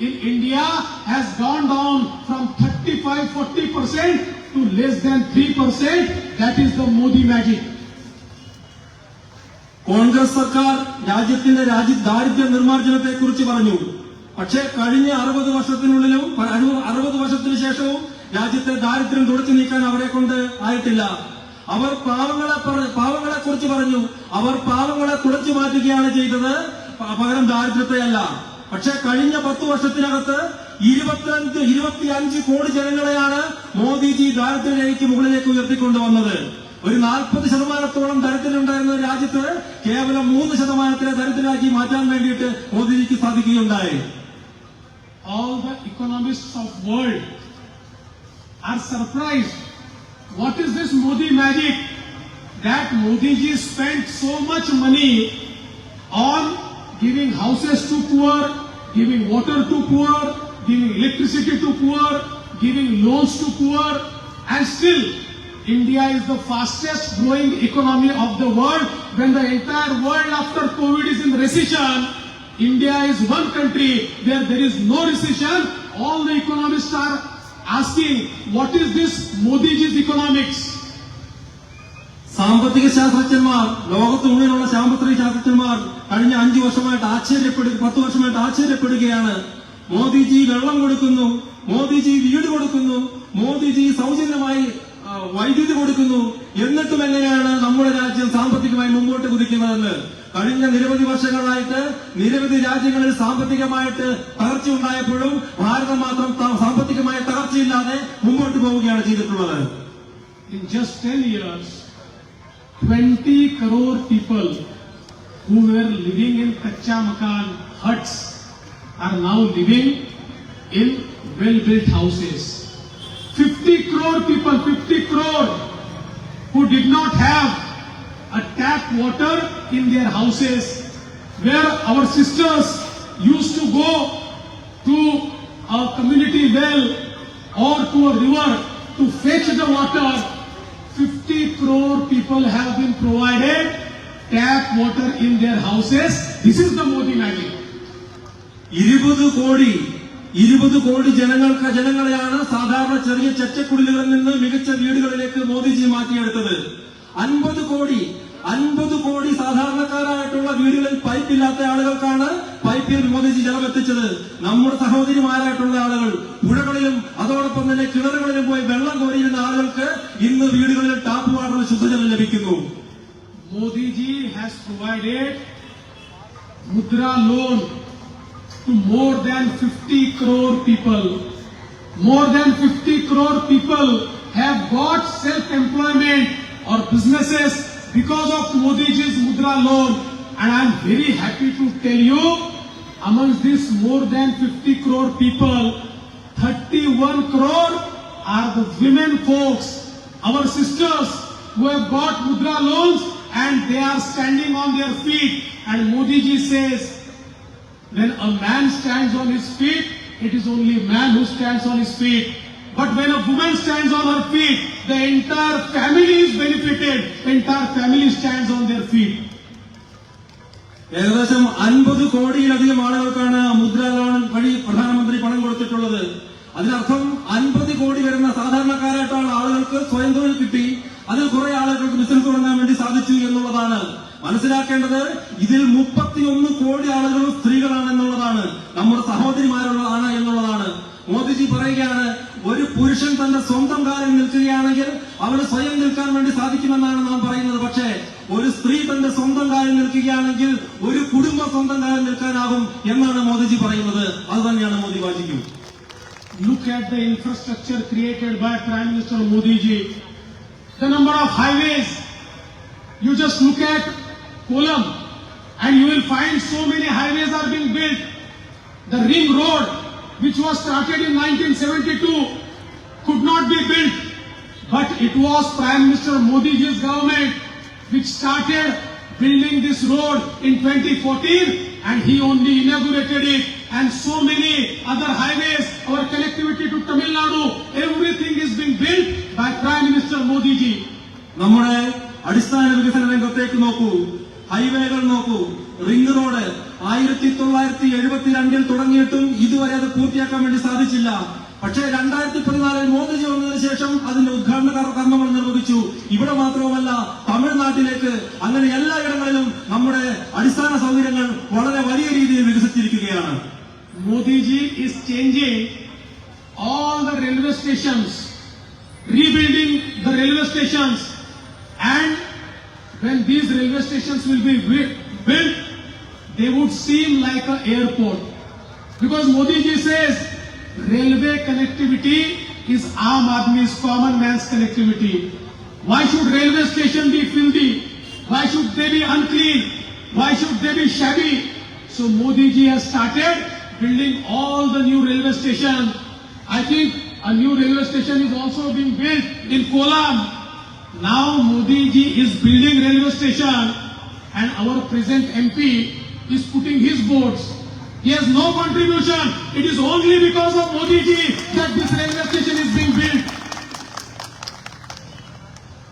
in India has gone down from 35-40% to less than 3%. That is the Modi magic.
Congress സർക്കാർ രാജ്യത്തിന്റെ ദാരിദ്ര്യ നിർമ്മാർജ്ജനത്തെ കുറിച്ച് പറഞ്ഞു. പക്ഷേ കഴിഞ്ഞ 60 വർഷത്തിനുള്ളിലും 60 വർഷത്തിന് ശേഷവും രാജ്യത്തെ ദാരിദ്ര്യം തുടച്ചു നീക്കാൻ അവരെ കൊണ്ട് ആയിട്ടില്ല. അവർ പാവങ്ങളെ കുറിച്ച് പറഞ്ഞു. അവർ പാവങ്ങളെ തുടച്ചു മാറ്റുകയാണ് ചെയ്തത്, പകരം ദാരിദ്ര്യത്തെയല്ല. പക്ഷേ കഴിഞ്ഞ 10 വർഷത്തിനകത്ത് 25 കോടി ജനങ്ങളെയാണ് മോദിജി ദാരിദ്ര്യരേഖയ്ക്ക് മുകളിലേക്ക് ഉയർത്തിക്കൊണ്ടുവന്നത്. ഒരു 40% ദരിദ്രരുണ്ടായിരുന്ന രാജ്യത്ത് കേവലം 3% ദരിദ്രരാക്കി മാറ്റാൻ വേണ്ടിയിട്ട് മോദിജിക്ക് സാധിക്കുകയുണ്ടായി.
All the economists of world are surprised. What is this Modi magic? That Modi ji spent so much money on giving houses to poor, giving water to poor, giving electricity to poor, giving loans to poor, and still India is the fastest growing economy of the world. When the entire world after COVID is in recession, India is one country where there is no recession. All the economists are asking, what is this Modi ji's economics?
സാമ്പത്തിക ശാസ്ത്രജ്ഞന്മാർ, ലോകത്ത് മുഴുവനുള്ള സാമ്പത്തിക ശാസ്ത്രജ്ഞന്മാർ കഴിഞ്ഞ 10 വർഷമായിട്ട് ആശ്ചര്യപ്പെടുകയാണ്. മോദിജി വെള്ളം കൊടുക്കുന്നു, മോദിജി വീട് കൊടുക്കുന്നു, മോദിജി സൗജന്യമായി വൈദ്യുതി കൊടുക്കുന്നു, എന്നിട്ടും എങ്ങനെയാണ് നമ്മുടെ രാജ്യം സാമ്പത്തികമായി മുമ്പോട്ട് കുതിക്കുന്നതെന്ന്. കഴിഞ്ഞ നിരവധി വർഷങ്ങളായിട്ട് നിരവധി രാജ്യങ്ങളിൽ സാമ്പത്തികമായിട്ട് തകർച്ച ഉണ്ടായപ്പോഴും ഭാരതം മാത്രം സാമ്പത്തികമായ തകർച്ചയില്ലാതെ മുമ്പോട്ട് പോവുകയാണ് ചെയ്തിട്ടുള്ളത്.
In just 10 years, 20 crore people who were living in kacha makan huts are now living in well-built houses. 50 crore people, 50 crore who did not have a tap water in their houses, where our sisters used to go to a community well or to a river to fetch the water. 50 crore people have been provided tap water in their houses. This is the Modi magic.
20 കോടി ജനങ്ങളെയാണ് സാധാരണ ചെറിയ ചെറ്റക്കുടിലുകളിൽ നിന്ന് മികച്ച വീടുകളിലേക്ക് മോദിജി മാറ്റിയെടുത്തത്. 50 കോടി സാധാരണക്കാരായിട്ടുള്ള വീടുകളിൽ പൈപ്പില്ലാത്ത ആളുകൾക്കാണ് പൈപ്പിൽ മോദിജി ജലമെത്തിച്ചത്. നമ്മുടെ സഹോദരിമാരായിട്ടുള്ള ആളുകൾ പുഴകളിലും അതോടൊപ്പം തന്നെ കിണറുകളിലും പോയി വെള്ളം കോരിയിരുന്ന ആളുകൾക്ക് ഇന്ന് വീടുകളിൽ ടാപ്പ് വാട്ടർ ശുദ്ധജലം ലഭിക്കുന്നു.
Modiji has provided Mudra loan to more than 50 crore people. More than 50 crore people have got self-employment or businesses because of Modiji's Mudra loan. And I am very happy to tell you, amongst these more than 50 crore people, 31 crore are the women folks, our sisters who have got Mudra loans, and they are standing on their feet. And Modi ji says, when a man stands on his feet, it is only man who stands on his feet. But when a woman stands on her feet, the entire family is benefited. Entire family stands on their feet.
ഏകദേശം 50 കോടിയിലധികം ആളുകൾക്കാണ് Mudra loan വഴി പ്രധാനമന്ത്രി പണം കൊടുത്തിട്ടുള്ളത്. അതിനർത്ഥം 50 കോടി വരുന്ന സാധാരണക്കാരായിട്ടുള്ള ആളുകൾക്ക് സ്വയം തൊഴിൽ കിട്ടി, അതിൽ കുറെ ആളുകൾക്ക് ബിസിനസ് തുടങ്ങാൻ വേണ്ടി സാധിച്ചു എന്നുള്ളതാണ്. മനസ്സിലാക്കേണ്ടത് ഇതിൽ 31 കോടി ആളുകൾ സ്ത്രീകളാണെന്നുള്ളതാണ്, നമ്മുടെ സഹോദരിമാരുള്ളതാണ് എന്നുള്ളതാണ്. മോദിജി പറയുകയാണ്, ഒരു പുരുഷൻ തന്റെ സ്വന്തം കാലിൽ നിൽക്കുകയാണെങ്കിൽ അവന് സ്വയം നിൽക്കാൻ വേണ്ടി സാധിക്കുമെന്നാണ് നാം പറയുന്നത്. പക്ഷേ ഒരു സ്ത്രീ തന്റെ സ്വന്തം കാലിൽ നിൽക്കുകയാണെങ്കിൽ ഒരു കുടുംബം സ്വന്തം കാലിൽ നിൽക്കാനാകും എന്നാണ് മോദിജി പറയുന്നത്. അത് തന്നെയാണ് Modi വാചിക്കും.
Look at the infrastructure created by Prime Minister Modi ji. The number of highways. You just look at Kollam and you will find so many highways are being built. The ring road, which was started in 1972, could not be built. But it was Prime Minister Modi ji's government which started building this road in 2014, and he only inaugurated it. And so many other highways, our connectivity to Tamil Nadu, everything is being built by Prime Minister Modi ji.
നമ്മുടെ അടിസ്ഥാന വികസന രംഗത്തേക്ക് നോക്കൂ, ഹൈവേകൾ നോക്കൂ. Ring road 1972 തുടങ്ങിയിട്ടും ഇതുവരെ അത് പൂർത്തിയാക്കാൻ വേണ്ടി സാധിച്ചില്ല. പക്ഷേ 2014 മോദിജി വന്നതിന് ശേഷം അതിന്റെ ഉദ്ഘാടന കർമ്മങ്ങൾ നിർവഹിച്ചു. ഇവിടെ മാത്രവുമല്ല, തമിഴ്നാട്ടിലേക്ക്, അങ്ങനെ എല്ലായിടങ്ങളിലും നമ്മുടെ അടിസ്ഥാന സൗകര്യങ്ങൾ വളരെ വലിയ രീതിയിൽ വികസിച്ചിരിക്കുകയാണ്.
Modi ji is changing all the railway stations, rebuilding the railway stations, and when these railway stations will be built, they would seem like an airport. Because Modi ji says railway connectivity is Aam Aadmi's, common man's connectivity. Why should railway station be filthy? Why should they be unclean? Why should they be shabby? So Modi ji has started building all the new railway stations. I think a new railway station is also being built in Kollam. Now Modi ji is building railway station, and our present MP is putting his boards. He has no contribution. It is only because of Modi ji that this railway station is being built.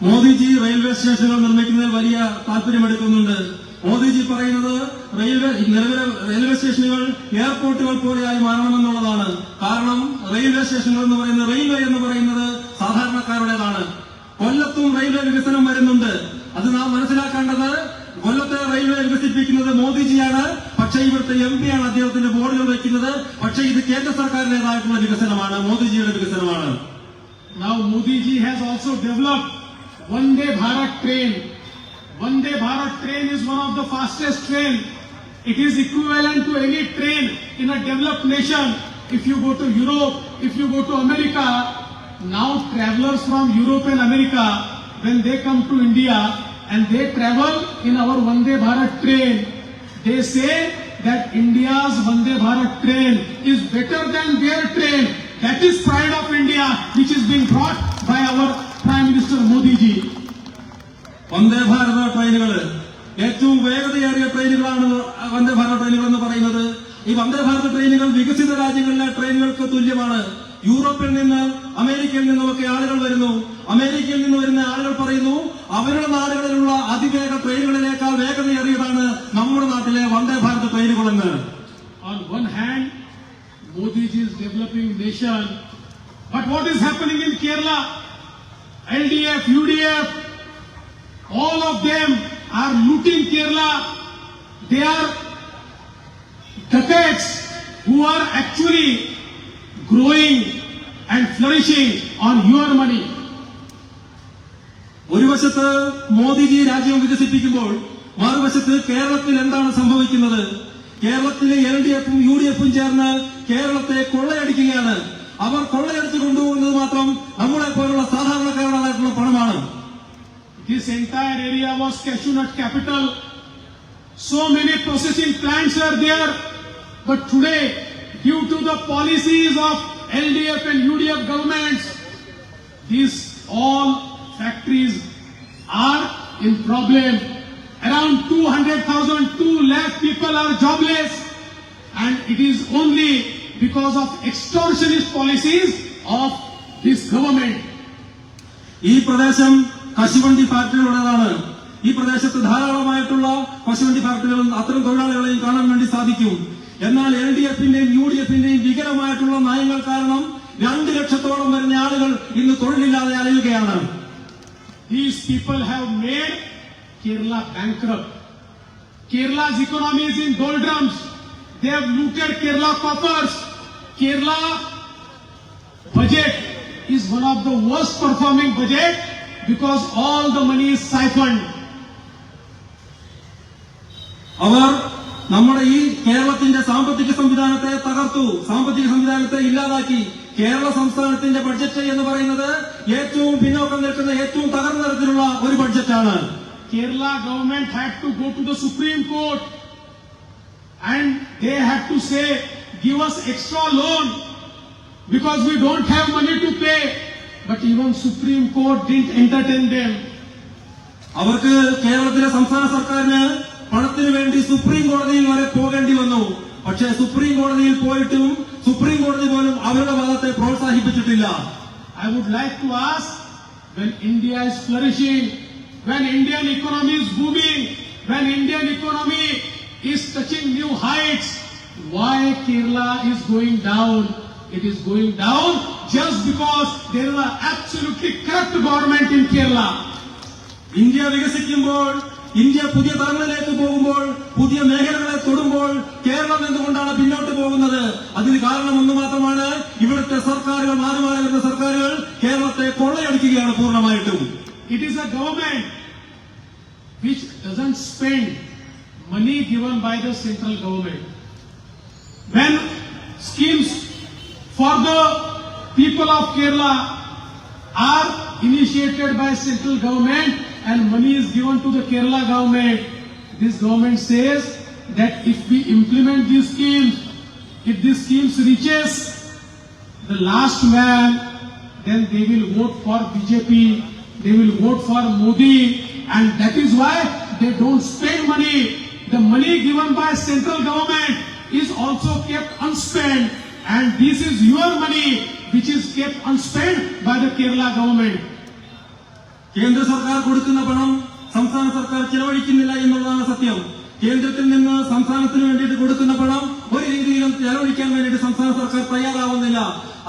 Modiji railway സ്റ്റേഷനുകൾ നിർമ്മിക്കുന്നതിൽ വലിയ താല്പര്യമെടുക്കുന്നുണ്ട്. മോദിജി പറയുന്നത് നിലവിലെ railway സ്റ്റേഷനുകൾ എയർപോർട്ടുകൾ പോലെയായി മാറണമെന്നുള്ളതാണ്. കാരണം railway സ്റ്റേഷനുകൾ എന്ന് പറയുന്നത്, റെയിൽവേ എന്ന് പറയുന്നത് സാധാരണക്കാരുടേതാണ്. കൊല്ലത്തും റെയിൽവേ വികസനം വരുന്നുണ്ട്. അത് നാം മനസ്സിലാക്കേണ്ടത്, കൊല്ലത്തെ റെയിൽവേ വികസിപ്പിക്കുന്നത് മോദിജിയാണ്. പക്ഷേ ഇവിടുത്തെ MP ആണ് അദ്ദേഹത്തിന്റെ ബോർഡുകൾ വയ്ക്കുന്നത്. പക്ഷേ ഇത് കേന്ദ്ര സർക്കാരിന്റേതായിട്ടുള്ള വികസനമാണ്, മോദിജിയുടെ വികസനമാണ്.
Now Modi ji has also developed Vande Bharat train. Vande Bharat train is one of the fastest train. It is equivalent to any train in a developed nation. If you go to Europe, if you go to America, now travelers from Europe and America, when they come to India and they travel in our Vande Bharat train, they say that India's Vande Bharat train is better than their train. That is pride of India, which is being brought by our Prime Minister Modi ji.
വന്ദേ ഭാരത ട്രെയിനുകൾ ഏറ്റവും വേഗതയേറിയ ട്രെയിനുകളാണ് വന്ദേ ഭാരത ട്രെയിനുകൾ എന്ന് പറയുന്നത്. ഈ വന്ദേ ഭാരത ട്രെയിനുകൾ വികസിത രാജ്യങ്ങളിലെ ട്രെയിനുകൾക്ക് തുല്യമാണ്. യൂറോപ്പിൽ നിന്ന്, അമേരിക്കയിൽ നിന്നുമൊക്കെ ആളുകൾ വരുന്നു. അമേരിക്കയിൽ നിന്ന് വരുന്ന ആളുകൾ പറയുന്നു, അവരുടെ നാടുകളിലുള്ള അതിവേഗ ട്രെയിനുകളിലേക്കാൾ വേഗതയേറിയതാണ് നമ്മുടെ നാട്ടിലെ വന്ദേ ഭാരത ട്രെയിനുകളെന്ന്.
On one hand, Modi ji is developing nation, but what is happening in Kerala? LDF, UDF, all of them are looting Kerala. They are dacoits who are actually growing and flourishing on your money.
ഒരു വശത്ത് മോദിജി രാജ്യം വികസിപ്പിക്കുമ്പോൾ മറുവശത്ത് കേരളത്തിൽ എന്താണ് സംഭവിക്കുന്നത്? കേരളത്തിലെ LDFും UDFും ചേർന്ന് കേരളത്തെ കൊള്ളയടിക്കുകയാണ്. അവർ കൊള്ളയടിച്ചു കൊണ്ടുപോകുന്നത് മാത്രം നമ്മളെ പോലുള്ള സാധാരണക്കാരുടേതായിട്ടുള്ള പണമാണ്.
This entire area was cashew nut capital. So many processing plants are there. But today, due to the policies of LDF and UDF governments, these all factories are in problem. around 200,000, 2 lakh people are jobless, and it is only because of extortionist policies of this government.
ഈ പ്രദേശം കശുവണ്ടി ഫാക്ടറികളുടേതാണ്. ഈ പ്രദേശത്ത് ധാരാളമായിട്ടുള്ള കശുവണ്ടി ഫാക്ടറികളും അത്തരം തൊഴിലാളികളെയും കാണാൻ വേണ്ടി സാധിക്കും. എന്നാൽ LDFന്റെയും UDFന്റെയും വികലമായിട്ടുള്ള നയങ്ങൾ കാരണം 2 ലക്ഷത്തോളം വരുന്ന ആളുകൾ ഇന്ന് തൊഴിലില്ലാതെ അലയുകയാണ്.
These people have made Kerala bankrupt. Kerala's economy is in doldrums. They have looted Kerala coffers. Kerala budget is one of the worst performing budget because all the money is siphoned.
അവർ നമ്മുടെ ഈ കേരളത്തിന്റെ സാമ്പത്തിക സംവിധാനത്തെ തകർത്തു, സാമ്പത്തിക സംവിധാനത്തെ ഇല്ലാതാക്കി. കേരള സംസ്ഥാനത്തിന്റെ ബഡ്ജറ്റ് എന്ന് പറയുന്നത് ഏറ്റവും പിന്നോക്കം നിൽക്കുന്ന, ഏറ്റവും തകർന്ന തരത്തിലുള്ള ഒരു ബഡ്ജറ്റാണ്.
Kerala government had to go to the Supreme Court and they had to say, give us extra loan because we don't have money to pay. But even Supreme Court didn't entertain them.
അവർക്ക് കേരളത്തിലെ സംസ്ഥാന സർക്കാരിന് പണത്തിന് വേണ്ടി supreme കോടതിയിൽ വരെ പോകേണ്ടി വന്നു. പക്ഷേ സുപ്രീം കോടതിയിൽ പോയിട്ടും സുപ്രീം കോടതി പോലും അവരുടെ വാദത്തെ പ്രോത്സാഹിപ്പിച്ചിട്ടില്ല.
I would like to ask, when India is flourishing, when Indian economy is booming, when Indian economy is touching new heights, why Kerala is going down? It is going down just because there is an absolutely corrupt government in Kerala.
India വികസിക്കുമ്പോൾ, India പുതിയ തലങ്ങളിലേക്ക് പോകുമ്പോൾ, പുതിയ മേഖലകളെ തൊടുമ്പോൾ കേരളം എന്തുകൊണ്ടാണ് പിന്നോട്ട് പോകുന്നത്? അതിന് കാരണം ഒന്ന് മാത്രമാണ്, ഇവിടുത്തെ സർക്കാരുകൾ, മാറി മാറി വരുന്ന സർക്കാരുകൾ കേരളത്തെ കൊള്ളയടിക്കുകയാണ് പൂർണ്ണമായിട്ടും.
It is a government which doesn't spend money given by the central government. When schemes for the people of Kerala are initiated by central government and money is given to the Kerala government, this government says that if we implement these schemes, if these schemes reaches the last man, then they will vote for BJP, they will vote for Modi, and that is why they don't spend money. The money given by central government is also kept unspent, and this is your money which is kept unspent by the Kerala government.
കേന്ദ്ര സർക്കാർ കൊടുക്കുന്ന പണം സംസ്ഥാന സർക്കാർ ചെലവഴിക്കുന്നില്ല എന്നുള്ളതാണ് സത്യം. കേന്ദ്രത്തിൽ നിന്ന് സംസ്ഥാനത്തിന് വേണ്ടിയിട്ട് കൊടുക്കുന്ന പണം ഒരു രീതിയിലും ചെലവഴിക്കാൻ വേണ്ടിയിട്ട് സംസ്ഥാന സർക്കാർ തയ്യാറാവുന്നില്ല.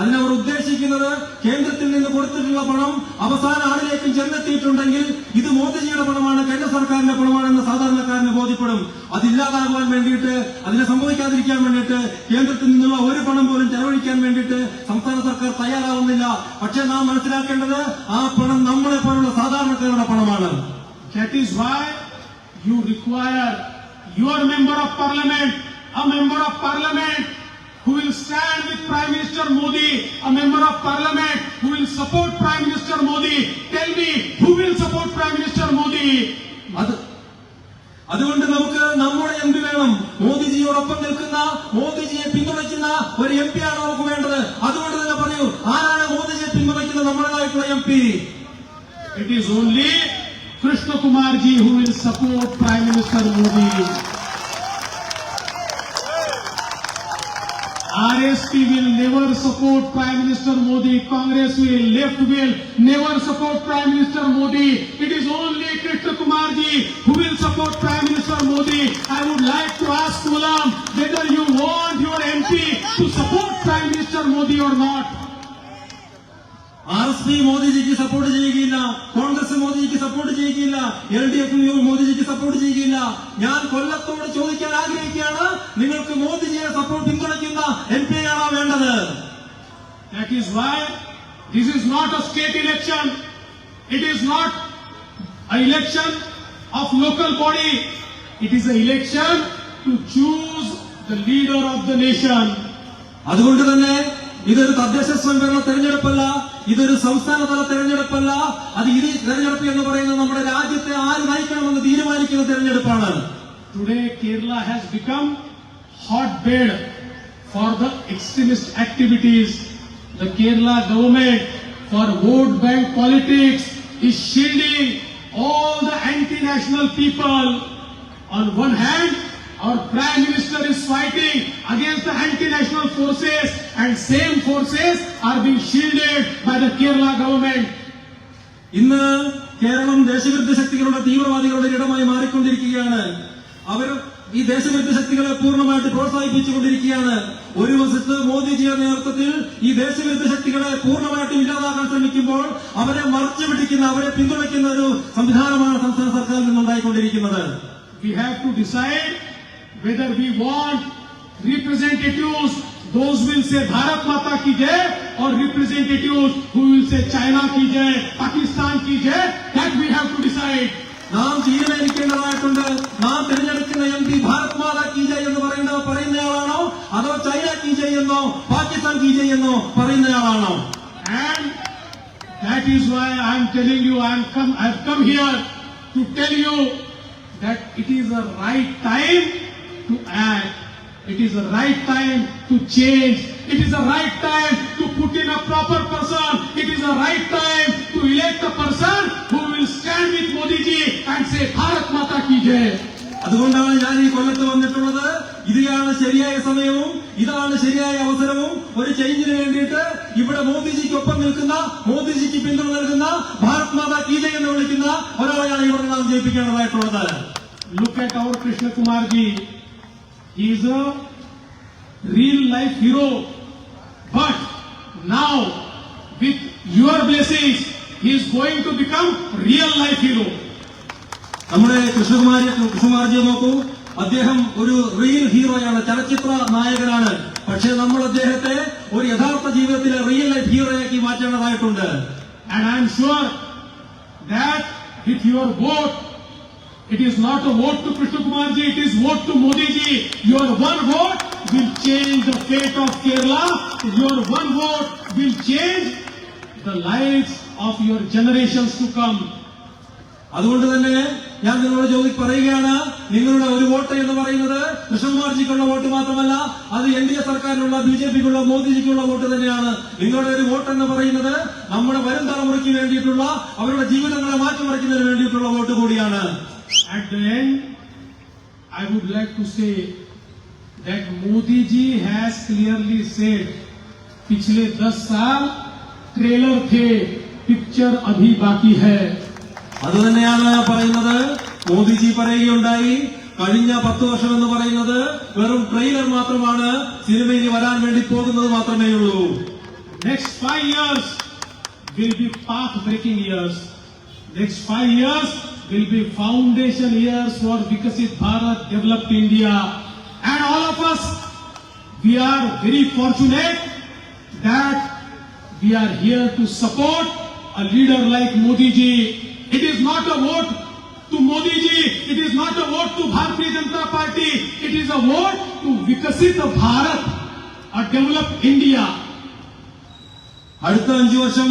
അതിനവർ ഉദ്ദേശിക്കുന്നത് കേന്ദ്രത്തിൽ നിന്ന് കൊടുത്തിട്ടുള്ള പണം അവസാന ആളിലേക്കും ചെന്നെത്തിയിട്ടുണ്ടെങ്കിൽ ഇത് മോദിജിയുടെ പണമാണ്, കേന്ദ്ര സർക്കാരിന്റെ പണമാണെന്ന് സാധാരണക്കാരന് ബോധ്യപ്പെടും. അതില്ലാതാകുവാൻ വേണ്ടിയിട്ട്, അതിനെ സംഭവിക്കാതിരിക്കാൻ വേണ്ടിയിട്ട് കേന്ദ്രത്തിൽ നിന്നുള്ള ഒരു പണം പോലും ചെലവഴിക്കാൻ വേണ്ടിയിട്ട് സംസ്ഥാന സർക്കാർ തയ്യാറാവുന്നില്ല. പക്ഷേ നാം മനസ്സിലാക്കേണ്ടത് ആ പണം നമ്മളെ പോലുള്ള സാധാരണക്കാരുടെ പണമാണ്.
That is why you require your member of parliament, a member of parliament who will stand with Prime Minister Modi, a member of parliament who will support Prime Minister Modi. Tell me, who will support Prime Minister Modi?
അതുകൊണ്ട് നമുക്ക് നമ്മുടെ MP വേണം. മോദിജിയോടൊപ്പം നിൽക്കുന്ന, മോദിജിയെ പിന്തുണയ്ക്കുന്ന ഒരു MP ആണ് നമുക്ക് വേണ്ടത്. അതുകൊണ്ട് തന്നെ പറയൂ, ആരാണ് മോദിജിയെ പിന്തുണയ്ക്കുന്ന നമ്മുടേതായിട്ടുള്ള MP?
It is only Krishna Kumar ji who will support Prime Minister Modi. RSP will never support Prime Minister Modi. Congress will, left will never support Prime Minister Modi. It is only Krishna Kumar ji who will support Prime Minister Modi. I would like to ask Ghulam whether you want your MP to support Prime Minister Modi or not.
RSP മോദിജിക്ക് support ചെയ്യുകയില്ല, കോൺഗ്രസ് മോദിജിക്ക് support ചെയ്യുകയില്ല, LDF മോദിജിക്ക് support ചെയ്യുകയില്ല. ഞാൻ കൊല്ലത്തോട് ചോദിക്കാൻ ആഗ്രഹിക്കുകയാണ്, നിങ്ങൾക്ക് മോദിജിയെ സപ്പോർട്ട് പിന്തുണയ്ക്കുന്ന MP ആണോ വേണ്ടത്?
That is why this is not a state election. It is not an election of local body. It is an election to choose the leader of the nation.
അതുകൊണ്ട് തന്നെ ഇതൊരു തദ്ദേശ സ്വയംഭരണ തെരഞ്ഞെടുപ്പല്ല, ഇതൊരു സംസ്ഥാനതല തെരഞ്ഞെടുപ്പല്ല. ഈ തെരഞ്ഞെടുപ്പ് എന്ന് പറയുന്നത് നമ്മുടെ രാജ്യത്തെ ആര് നയിക്കണമെന്ന് തീരുമാനിക്കുന്ന തെരഞ്ഞെടുപ്പാണ്.
Today Kerala has become hotbed for the extremist activities. The Kerala government, for vote bank politics, is shielding all the anti-national people. On one hand, our Prime Minister is fighting against the anti-national forces, and same forces are being shielded by the Kerala government.
ഇന്ന് കേരളം ദേശവിരുദ്ധ ശക്തികളുടെ തീവ്രവാദികളുടെ ഇടമായി മാറിക്കൊണ്ടിരിക്കുകയാണ്. അവർ ഈ ദേശവിരുദ്ധ ശക്തികളെ പൂർണ്ണമായിട്ട് പ്രോത്സാഹിപ്പിച്ചുകൊണ്ടിരിക്കുകയാണ്. ഒരു വശത്ത് മോദിജിയുടെ നേതൃത്വത്തിൽ ഈ ദേശവിരുദ്ധ ശക്തികളെ പൂർണ്ണമായിട്ടും ഇല്ലാതാക്കാൻ ശ്രമിക്കുമ്പോൾ അവരെ മറച്ചു പിടിക്കുന്ന, അവരെ പിന്തുണയ്ക്കുന്ന ഒരു സംവിധാനമാണ് സംസ്ഥാന സർക്കാരിൽ നിന്നുണ്ടായിക്കൊണ്ടിരിക്കുന്നത്.
We have to decide whether we want representatives, those will say Bharat Mata ki jai, or representatives who will say China ki jai, Pakistan ki jai. That we have to decide.
നാം തീരുമാനിക്കേണ്ടതായിട്ടുണ്ട്. നാം തിരഞ്ഞെടുക്കുന്ന MP Bharat Mata കി ജയ് എന്ന് പറയുന്നയാളാണോ, അതോ China കി ജയ് എന്നോ പാകിസ്ഥാൻ കി ജയ് എന്നോ പറയുന്നയാളാണോ?
And that is why I am telling you, I have come here to tell you that it is the right time to act. It is the right time to change. It is the right time to put in a proper person. It is the right time to elect a person who will stand with Modi ji and say Bharat Mata ki jai.
അതുകൊണ്ടാണ് ഞാൻ ഈ കൊല്ലത്ത് വന്നിട്ടുള്ളത്. ഇതാണ് ശരിയായ സമയവും ഇതാണ് ശരിയായ അവസരവും ഒരു ചേഞ്ചിന് വേണ്ടിയിട്ട് ഇവിടെ മോദിജിക്കൊപ്പം നിൽക്കുന്ന, മോദിജിക്ക് പിന്തുണ നൽകുന്ന, ഭാരത് മാതാ കി ജയ് എന്ന് വിളിക്കുന്ന ഒരാളെയാണ് ഇവിടെ നാം ജയിപ്പിക്കേണ്ടതായിട്ടുള്ളത്.
Look at our Krishna Kumar ji. He is a real life hero. But now, with your blessings, he is going to become real life hero.
നമ്മുടെ കൃഷ്ണകുമാർജിയെ നോക്കൂ. അദ്ദേഹം ഒരു റിയൽ ഹീറോയാണ്, ചലച്ചിത്ര നായകനാണ്. പക്ഷേ നമ്മൾ അദ്ദേഹത്തെ ഒരു യഥാർത്ഥ ജീവിതത്തിലെ റിയൽ ലൈഫ് ഹീറോയാക്കി മാറ്റേണ്ടതായിട്ടുണ്ട്.
And I am sure that with your vote, it is not a vote to Krishna Kumar ji, it is vote to Modi ji. Your one vote will change the fate of Kerala. Your one vote will change the lives of your generations to come.
അതുകൊണ്ട് തന്നെ ഞാൻ നിങ്ങളോട് പറയുകയാണ്, നിങ്ങളുടെ ഒരു vote എന്ന് പറയുന്നത് കൃഷ്ണകുമാർജിക്കുള്ള vote മാത്രമല്ല, അത് NDA സർക്കാരിനുള്ള, BJPക്കുള്ള, മോദിജിക്കുള്ള വോട്ട് തന്നെയാണ്. നിങ്ങളുടെ ഒരു വോട്ട് എന്ന് പറയുന്നത് നമ്മുടെ വരും തലമുറയ്ക്ക് വേണ്ടിയിട്ടുള്ള, അവരുടെ ജീവിതങ്ങളെ മാറ്റിമറിക്കുന്നതിന് വേണ്ടിയിട്ടുള്ള വോട്ട് കൂടിയാണ്.
At the end, I would like to say that Modi ji has clearly said, पिछले 10 साल ट्रेलर थे, पिक्चर अभी बाकी है.
അതുതന്നെയാണ് പറയുന്നത്. മോദിജി പറയുകയുണ്ടായി, കഴിഞ്ഞ 10 വർഷം എന്ന് പറയുന്നത് വെറും ട്രെയിലർ മാത്രമാണ്, സിനിമയിൽ വരാൻ വേണ്ടി പോകുന്നത് മാത്രമേ ഉള്ളൂ.
Next 5 years will be path breaking years. Next 5 years will be foundation years for Vikasit Bharat, developed India. And all of us, we are very fortunate that we are here to support a leader like Modi ji. It is not a vote to Modi ji, it is not a vote to Bharatiya Janata Party, it is a vote to Vikasit Bharat, a developed India.
അടുത്ത 5 വർഷം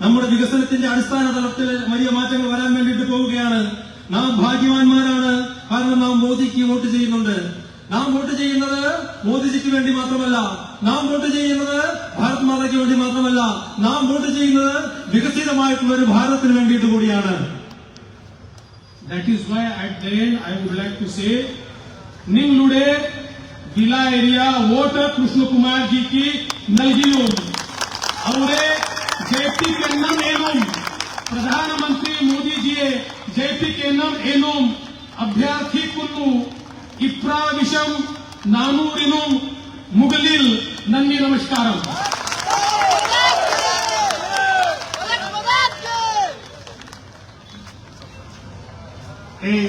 നമ്മുടെ വികസനത്തിന്റെ അടിസ്ഥാന തലത്തിൽ വലിയ മാറ്റങ്ങൾ വരാൻ വേണ്ടിയിട്ട് പോവുകയാണ്. നാം ഭാഗ്യവാന്മാരാണ്, കാരണം നാം മോദിക്ക് വോട്ട് ചെയ്യുന്നുണ്ട്. നാം വോട്ട് ചെയ്യുന്നത് മോദിജിക്ക് വേണ്ടി മാത്രമല്ല, നാം വോട്ട് ചെയ്യുന്നത് ഭാരത് മാതയ്ക്ക് വേണ്ടി മാത്രമല്ല, നാം വോട്ട് ചെയ്യുന്നത് വികസിതമായിട്ടുള്ള ഒരു ഭാരതത്തിന് വേണ്ടിയിട്ട് കൂടിയാണ്.
That is why at the end I would like to say, Ninglude Villa area vote Krishna Kumar ji ki nalgiyum. Aure JP Kennam enum Pradhanamantri Modi ji JP Kennam enum Abhyarthi kunnu Ipravisham Nanurinum Mugalil Nanni Namaskaram.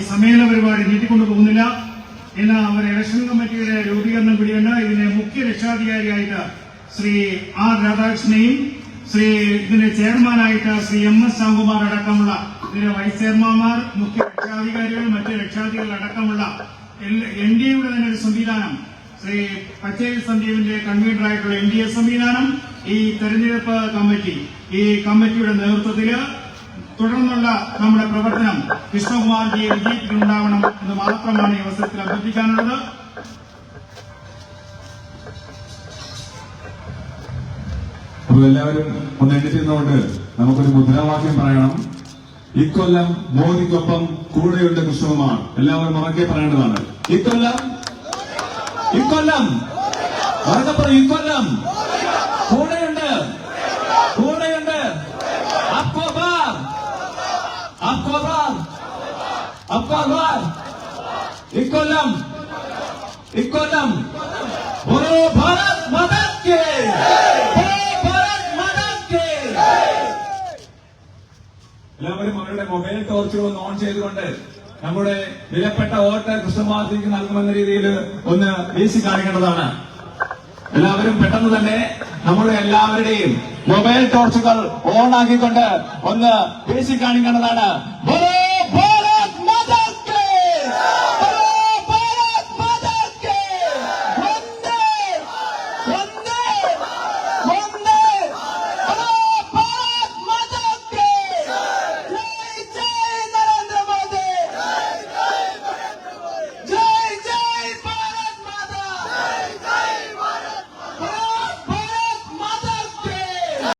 സമ്മേളന പരിപാടി നീട്ടിക്കൊണ്ടു പോകുന്നില്ല. ഇന്ന് അവർ election കമ്മിറ്റിയുടെ രൂപീകരണം കൂടിയുണ്ട്. ഇതിന് മുഖ്യ രക്ഷാധികാരിയായിട്ട് Shri R. രാധാകൃഷ്ണനെയും ഇതിന്റെ ചെയർമാനായിട്ട് ശ്രീ MS ശാംകുമാർ അടക്കമുള്ള ഇതിന്റെ വൈസ് ചെയർമാൻമാർ, മുഖ്യ രക്ഷാധികാരികൾ, മറ്റ് രക്ഷാധികാരികൾ അടക്കമുള്ള NDAയുടെ തന്നെ ഒരു സംവിധാനം, ശ്രീ പച്ചേരി സന്ദീപിന്റെ കൺവീനറായിട്ടുള്ള NDA സംവിധാനം, ഈ തെരഞ്ഞെടുപ്പ് കമ്മിറ്റി, ഈ കമ്മിറ്റിയുടെ നേതൃത്വത്തിൽ തുടർന്നുള്ള നമ്മുടെ പ്രവർത്തനം കൃഷ്ണകുമാർജിയെ വിജയിപ്പിക്കുന്നുണ്ടാവണം എന്ന് മാത്രമാണ് ഈ അവസരത്തിൽ അഭ്യർത്ഥിക്കാനുള്ളത്.
അപ്പോൾ എല്ലാവരും ഒന്ന് എഴുന്നേറ്റുകൊണ്ട് നമുക്കൊരു മുദ്രാവാക്യം പറയണം. ഇക്കൊല്ലം മോദിക്കൊപ്പം കൂടെയുണ്ട് കൃഷ്ണകുമാർ. എല്ലാവരും ഉറക്കെ പറയേണ്ടതാണ്. ഇക്കൊല്ലം ഉറക്കെ പറയും. ഇക്കൊല്ലം കൂടെയുണ്ട്. ഇക്കൊല്ലം ബോലോ ഭാരത് മാതാ കി എല്ലാവരും അവരുടെ മൊബൈൽ ടോർച്ചുകൾ ഒന്ന് ഓൺ ചെയ്തുകൊണ്ട് നമ്മുടെ വിലപ്പെട്ട വോട്ട് കൃഷ്ണകുമാർജിക്ക് നൽകുമെന്ന രീതിയിൽ ഒന്ന് വീശി കാണിക്കേണ്ടതാണ്. എല്ലാവരും പെട്ടെന്ന് തന്നെ നമ്മുടെ എല്ലാവരുടെയും മൊബൈൽ ടോർച്ചുകൾ ഓൺ ആക്കിക്കൊണ്ട് ഒന്ന് വീശി കാണിക്കേണ്ടതാണ്.